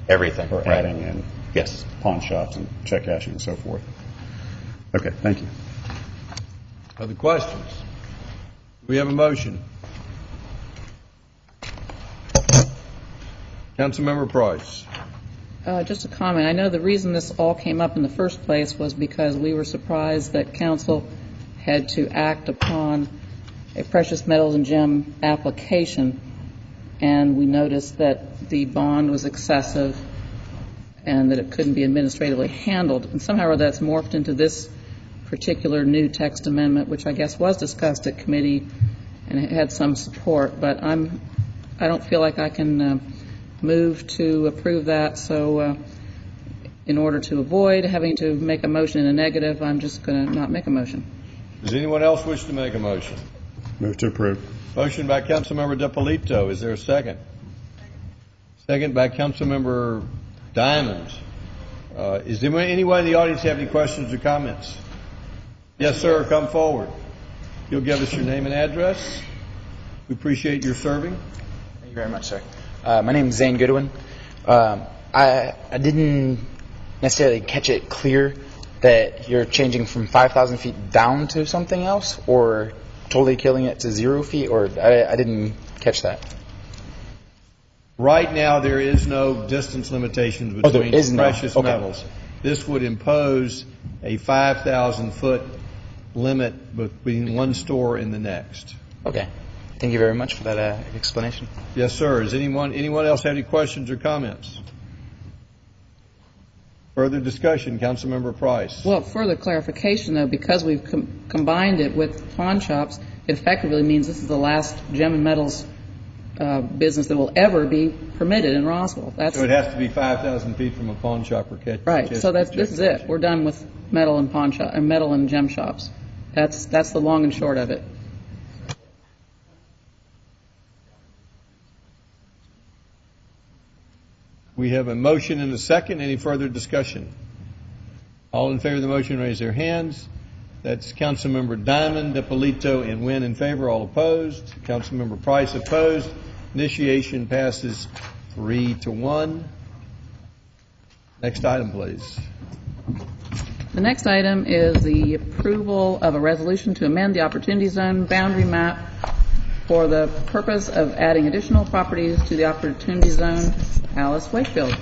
everything, or adding in. Yes. Pawn shops and check cashing and so forth. Okay, thank you. Other questions? We have a motion. Councilmember Price. Just a comment. I know the reason this all came up in the first place was because we were surprised that council had to act upon a precious metals and gem application, and we noticed that the bond was excessive and that it couldn't be administratively handled. And somehow that's morphed into this particular new text amendment, which I guess was discussed at committee and it had some support. But I don't feel like I can move to approve that. So in order to avoid having to make a motion in a negative, I'm just going to not make a motion. Does anyone else wish to make a motion? Move to approve. Motion by Councilmember DiPolito. Is there a second? Second by Councilmember Diamond. Is there anyone in the audience have any questions or comments? Yes, sir. Come forward. You'll give us your name and address. We appreciate your serving. Thank you very much, sir. My name is Zane Goodwin. I didn't necessarily catch it clear that you're changing from 5,000 feet down to something else, or totally killing it to 0 feet, or I didn't catch that. Right now, there is no distance limitations between precious metals. This would impose a 5,000-foot limit between one store and the next. Okay. Thank you very much for that explanation. Yes, sir. Does anyone else have any questions or comments? Further discussion, Councilmember Price. Well, further clarification, though, because we've combined it with pawn shops, it effectively means this is the last gem and metals business that will ever be permitted in Roswell. So it has to be 5,000 feet from a pawn shop or catch. Right. So this is it. We're done with metal and pawn shop and metal and gem shops. That's the long and short of it. We have a motion and a second. Any further discussion? All in favor of the motion, raise their hands. That's Councilmember Diamond, DiPolito, and Nguyen in favor. All opposed. Councilmember Price opposed. Initiation passes 3-1. Next item, please. The next item is the approval of a resolution to amend the Opportunity Zone boundary map for the purpose of adding additional properties to the Opportunity Zone. Alice Wakefield.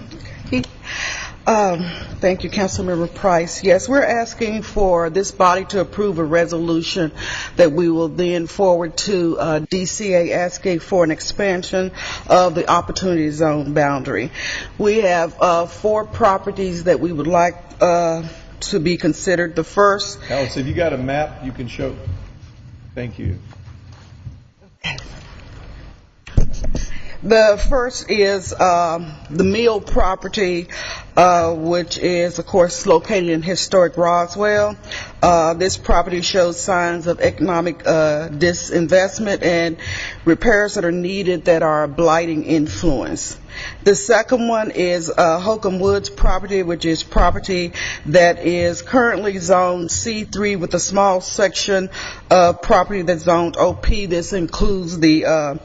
Thank you, Councilmember Price. Yes, we're asking for this body to approve a resolution that we will then forward to DCA, asking for an expansion of the Opportunity Zone boundary. We have 4 properties that we would like to be considered. The first... Alice, if you got a map, you can show. Thank you. The first is the Mill property, which is, of course, located in historic Roswell. This property shows signs of economic disinvestment and repairs that are needed that are a blighting influence. The second one is Holcomb Woods property, which is property that is currently zoned C3 with a small section of property that's zoned OP. This includes the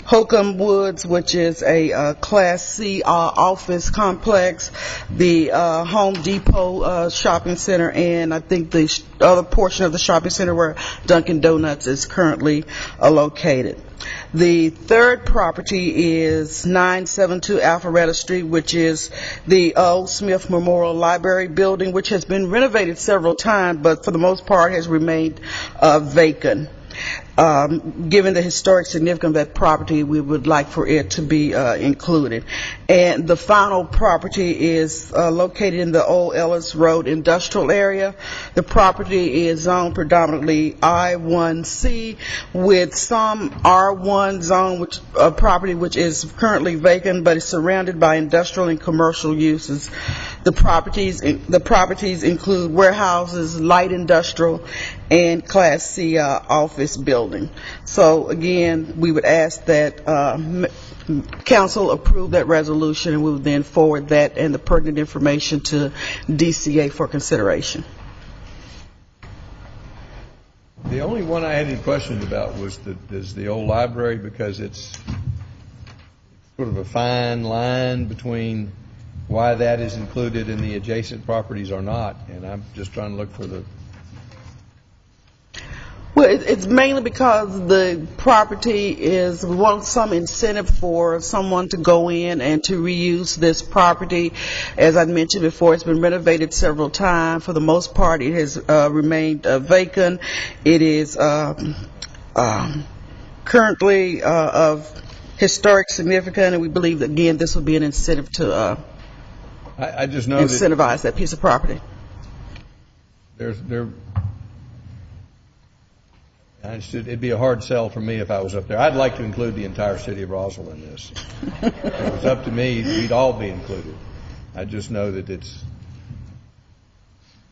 Holcomb Woods, which is a Class C office complex, the Home Depot shopping center, and I think the other portion of the shopping center where Dunkin' Donuts is currently located. The third property is 972 Alpharetta Street, which is the Old Smith Memorial Library building, which has been renovated several times, but for the most part has remained vacant. Given the historic significance of that property, we would like for it to be included. And the final property is located in the Old Ellis Road industrial area. The property is zoned predominantly I-1C with some R1 zone property which is currently vacant but is surrounded by industrial and commercial uses. The properties include warehouses, light industrial, and Class C office building. So again, we would ask that Council approve that resolution, and we would then forward that and the pertinent information to DCA for consideration. The only one I had any questions about was the old library, because it's sort of a fine line between why that is included in the adjacent properties or not, and I'm just trying to look for the... Well, it's mainly because the property is, we want some incentive for someone to go in and to reuse this property. As I mentioned before, it's been renovated several times. For the most part, it has remained vacant. It is currently of historic significance, and we believe that, again, this will be an incentive to I just know incentivize that piece of property. It'd be a hard sell for me if I was up there. I'd like to include the entire city of Roswell in this. If it was up to me, we'd all be included. I just know that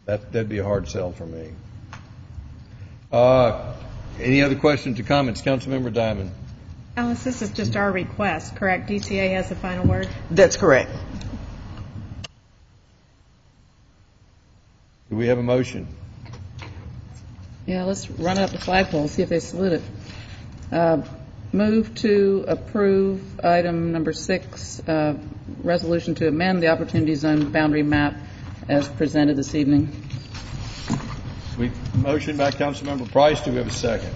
that'd be a hard sell for me. Any other questions or comments? Councilmember Diamond. Alice, this is just our request, correct? DCA has the final word? That's correct. Do we have a motion? Yeah, let's run it up the flagpole, see if they salute it. Move to approve item number 6, resolution to amend the Opportunity Zone boundary map as presented this evening. Motion by Councilmember Price. Do we have a second?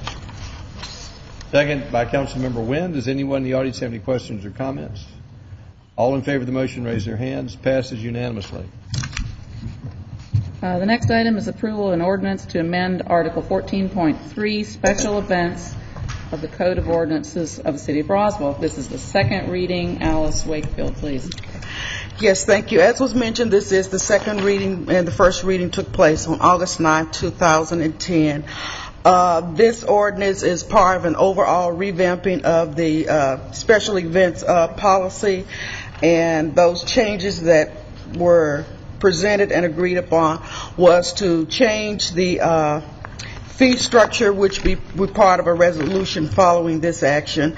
Second by Councilmember Nguyen. Does anyone in the audience have any questions or comments? All in favor of the motion, raise their hands. Passes unanimously. The next item is approval of an ordinance to amend Article 14.3, Special Events of the Code of Ordinances of the City of Roswell. This is the second reading. Alice Wakefield, please. Yes, thank you. As was mentioned, this is the second reading, and the first reading took place on August 9, 2010. This ordinance is part of an overall revamping of the special events policy, and those changes that were presented and agreed upon was to change the fee structure, which be part of a resolution following this action,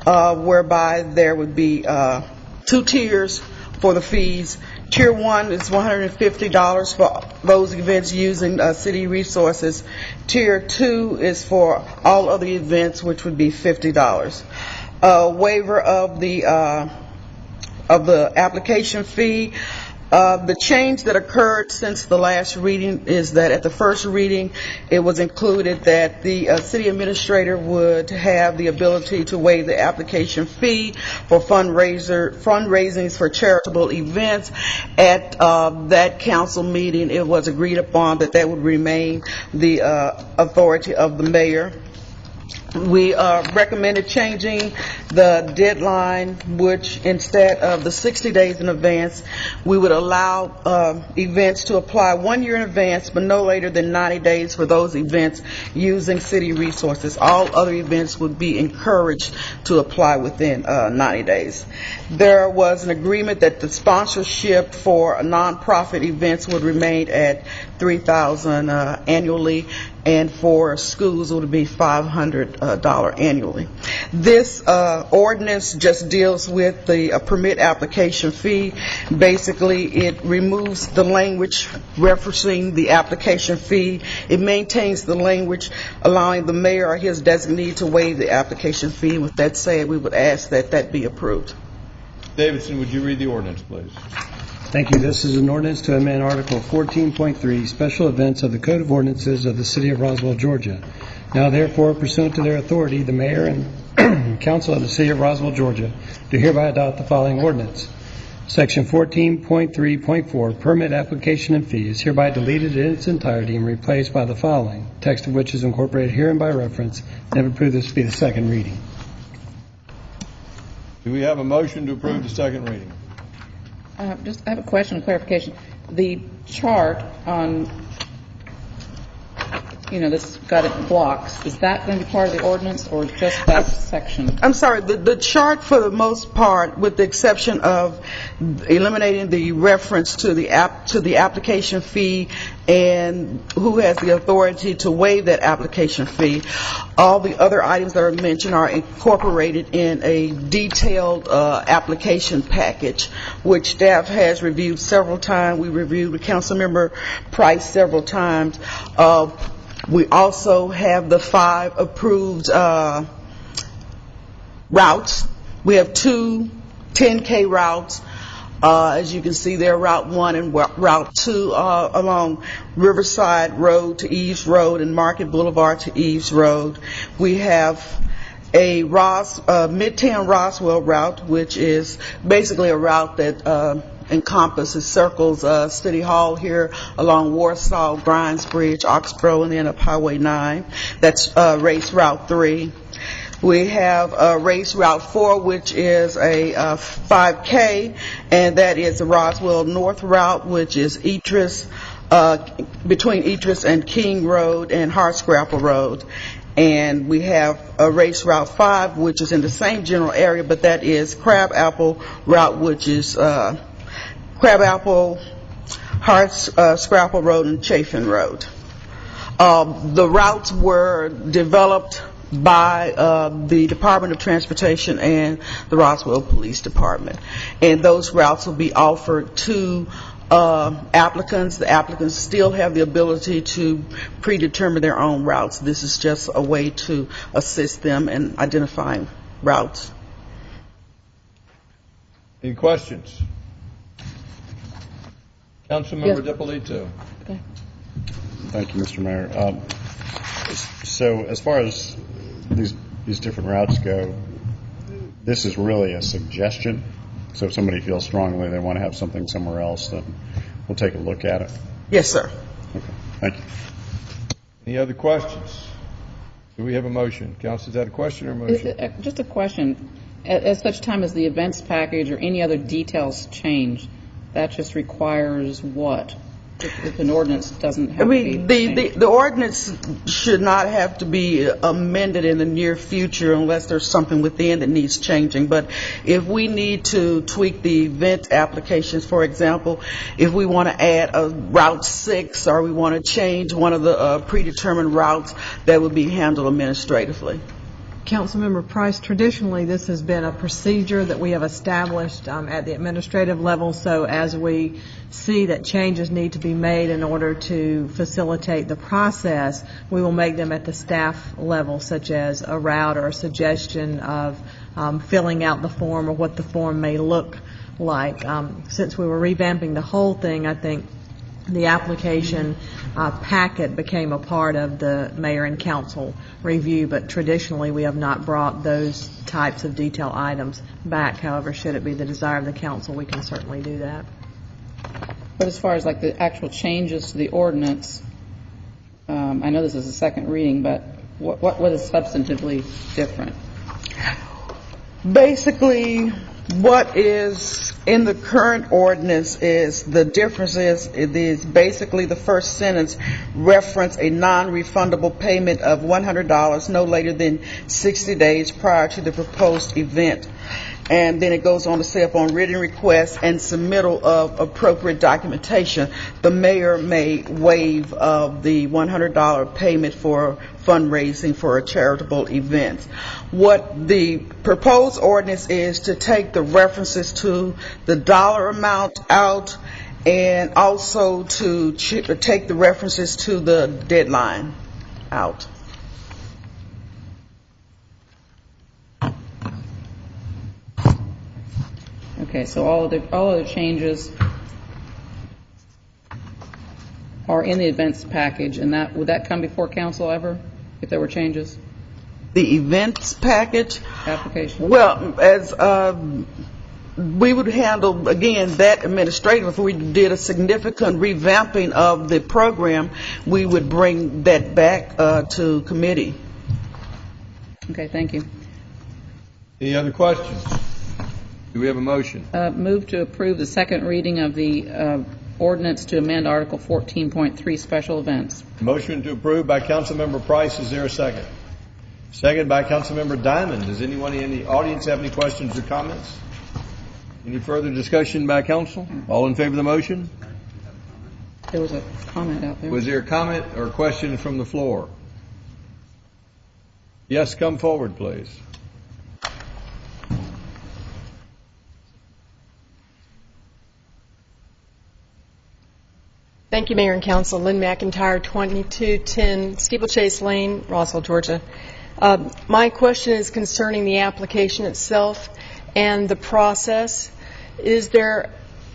whereby there would be 2 tiers for the fees. Tier 1 is $150 for those events using city resources. Tier 2 is for all other events, which would be $50. Waiver of the application fee. The change that occurred since the last reading is that at the first reading, it was included that the city administrator would have the ability to waive the application fee for fundraisings for charitable events. At that council meeting, it was agreed upon that that would remain the authority of the mayor. We recommended changing the deadline, which instead of the 60 days in advance, we would allow events to apply 1 year in advance, but no later than 90 days for those events using city resources. All other events would be encouraged to apply within 90 days. There was an agreement that the sponsorship for nonprofit events would remain at $3,000 annually, and for schools it would be $500 annually. This ordinance just deals with the permit application fee. Basically, it removes the language referencing the application fee. It maintains the language allowing the mayor or his designee to waive the application fee. With that said, we would ask that that be approved. Davidson, would you read the ordinance, please? Thank you. This is an ordinance to amend Article 14.3, Special Events of the Code of Ordinances of the City of Roswell, Georgia. Now, therefore, pursuant to their authority, the mayor and council of the City of Roswell, Georgia, do hereby adopt the following ordinance. Section 14.3.4, Permit Application and Fee, is hereby deleted in its entirety and replaced by the following, text of which is incorporated herein by reference, and have approved this to be the second reading. Do we have a motion to approve the second reading? I have a question, clarification. The chart on, this got it in blocks. Is that going to be part of the ordinance or just that section? I'm sorry, the chart for the most part, with the exception of eliminating the reference to the application fee and who has the authority to waive that application fee, all the other items that are mentioned are incorporated in a detailed application package, which staff has reviewed several times. We reviewed with Councilmember Price several times. We also have the 5 approved routes. We have 2 10K routes. As you can see there, Route 1 and Route 2 along Riverside Road to Eves Road and Market Boulevard to Eves Road. We have a Midtown Roswell route, which is basically a route that encompasses, circles City Hall here along Warsaw, Grimes Bridge, Oxbow, and then up Highway 9. That's Race Route 3. We have Race Route 4, which is a 5K, and that is the Roswell North Route, which is Etris, between Etris and King Road and Hardscrapple Road. And we have a Race Route 5, which is in the same general area, but that is Crabapple Route, which is Crabapple, Hardscrapple Road, and Chafin Road. The routes were developed by the Department of Transportation and the Roswell Police Department. And those routes will be offered to applicants. The applicants still have the ability to predetermine their own routes. This is just a way to assist them in identifying routes. Any questions? Councilmember Dippolito. Okay. Thank you, Mr. Mayor. So as far as these different routes go, this is really a suggestion. So if somebody feels strongly they want to have something somewhere else, then we'll take a look at it. Yes, sir. Okay. Thank you. Any other questions? Do we have a motion? Council, is that a question or a motion? Just a question. At such time as the events package or any other details change, that just requires what? If an ordinance doesn't have I to mean, be... the ordinance should not have to be amended in the near future unless there's something within that needs changing. But if we need to tweak the event applications, for example, if we want to add a Route 6 or we want to change one of the predetermined routes, that would be handled administratively. Councilmember Price, traditionally this has been a procedure that we have established at the administrative level, so as we see that changes need to be made in order to facilitate the process, we will make them at the staff level, such as a route or a suggestion of filling out the form or what the form may look like. Since we were revamping the whole thing, I think the application packet became a part of the mayor and council review, but traditionally we have not brought those types of detail items back. However, should it be the desire of the council, we can certainly do that. But as far as like the actual changes to the ordinance, I know this is a second reading, but what is substantively different? Basically, what is in the current ordinance is the difference is basically the first sentence reference a non-refundable payment of $100 no later than 60 days prior to the proposed event. And then it goes on to say upon written request and submittal of appropriate documentation, the mayor may waive the $100 payment for fundraising for a charitable event. What the proposed ordinance is to take the references to the dollar amount out and also to take the references to the deadline out. Okay, so all of the changes are in the events package, and would that come before council ever, if there were changes? The events package? Application? Well, as we would handle, again, that administrative. If we did a significant revamping of the program, we would bring that back to committee. Okay, thank you. Any other questions? Do we have a motion? Move to approve the second reading of the ordinance to amend Article 14.3 special events. Motion to approve by Councilmember Price. Is there a second? Second by Councilmember Diamond. Does anyone in the audience have any questions or comments? Any further discussion by council? All in favor of the motion? There was a comment out there. Was there a comment or question from the floor? Yes, come forward, please. Thank you, Mayor and Council. Lynn McIntyre, 2210 Steeplechase Lane, Roswell, Georgia. My question is concerning the application itself and the process. Is there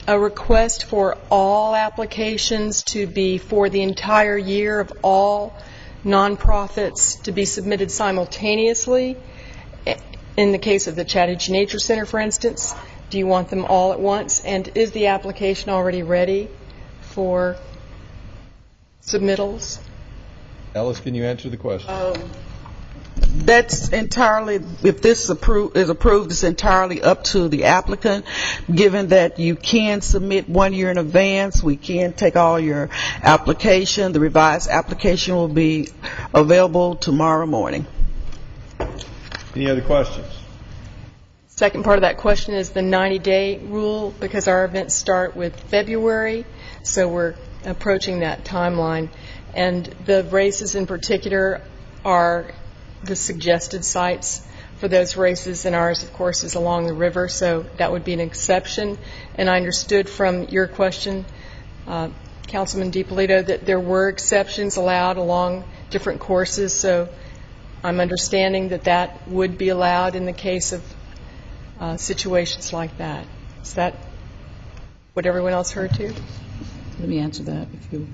a request for all applications to be for the entire year of all nonprofits to be submitted simultaneously? In the case of the Chattahoochee Nature Center, for instance, do you want them all at once? And is the application already ready for submittals? Alice, can you answer the question? That's entirely, if this is approved, it's entirely up to the applicant. Given that you can submit 1 year in advance, we can take all your application. The revised application will be available tomorrow morning. Any other questions? Second part of that question is the 90-day rule, because our events start with February, so we're approaching that timeline. And the races in particular are the suggested sites for those races, and ours, of course, is along the river, so that would be an exception. And I understood from your question, Councilman DiPolito, that there were exceptions allowed along different courses, so I'm understanding that that would be allowed in the case of situations like that. Is that what everyone else heard too? Let me answer that. If you.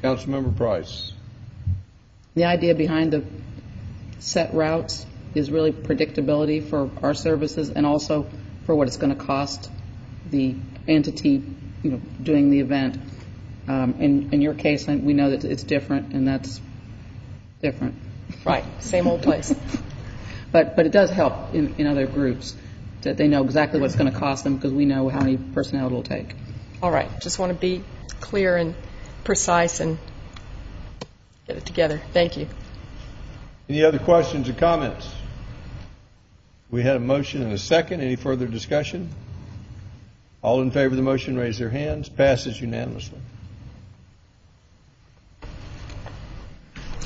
Councilmember Price. The idea behind the set routes is really predictability for our services and also for what it's going to cost the entity, doing the event. In your case, we know that it's different, and that's different. Right, same old place. But it does help in other groups that they know exactly what it's going to cost them because we know how many personnel it will take. All right, just want to be clear and precise and get it together. Thank you. Any other questions or comments? We had a motion and a second. Any further discussion? All in favor of the motion, raise their hands. Passes unanimously.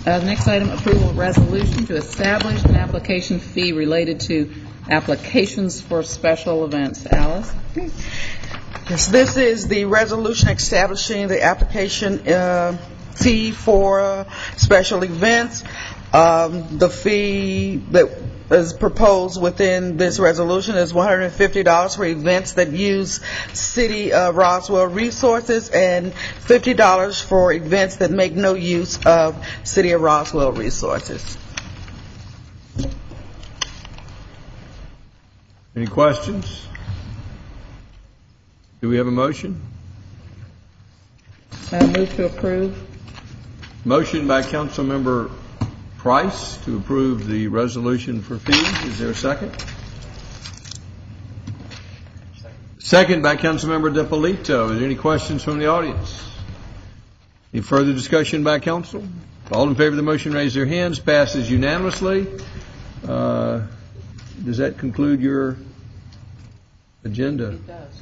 The next item, approval of resolution to establish an application fee related to applications for special events. Alice? Yes, this is the resolution establishing the application fee for special events. The fee that is proposed within this resolution is $150 for events that use City of Roswell resources and $50 for events that make no use of City of Roswell resources. Any questions? Do we have a motion? Move to approve. Motion by Councilmember Price to approve the resolution for fees. Is there a second? Second by Councilmember DiPolito. Is there any questions from the audience? Any further discussion by council? All in favor of the motion, raise their hands. Passes unanimously. Does that conclude your agenda? It does.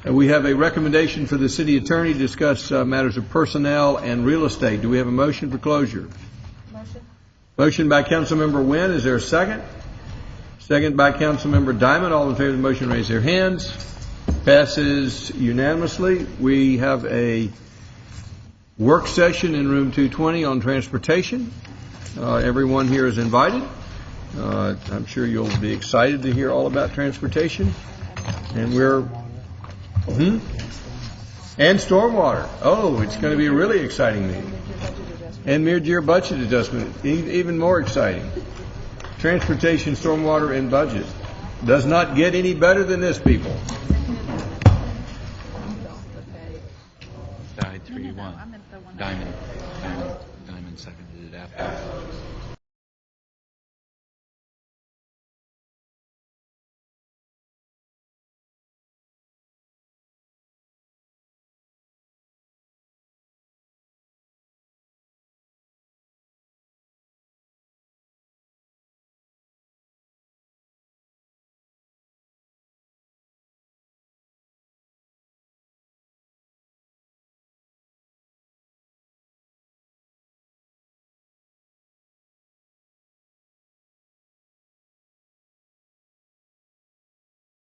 We have a recommendation for the city attorney to discuss matters of personnel and real estate. Do we have a motion for closure? Motion by Councilmember Wynn. Is there a second? Second by Councilmember Diamond. All in favor of the motion, raise their hands. Passes unanimously. We have a work session in room 220 on transportation. Everyone here is invited. I'm sure you'll be excited to hear all about transportation. And we're... And stormwater. Oh, it's going to be a really exciting meeting. And mid-year budget adjustment, even more exciting. Transportation, stormwater, and budget. Does not get any better than this, people. Died 3-1. Diamond seconded it after.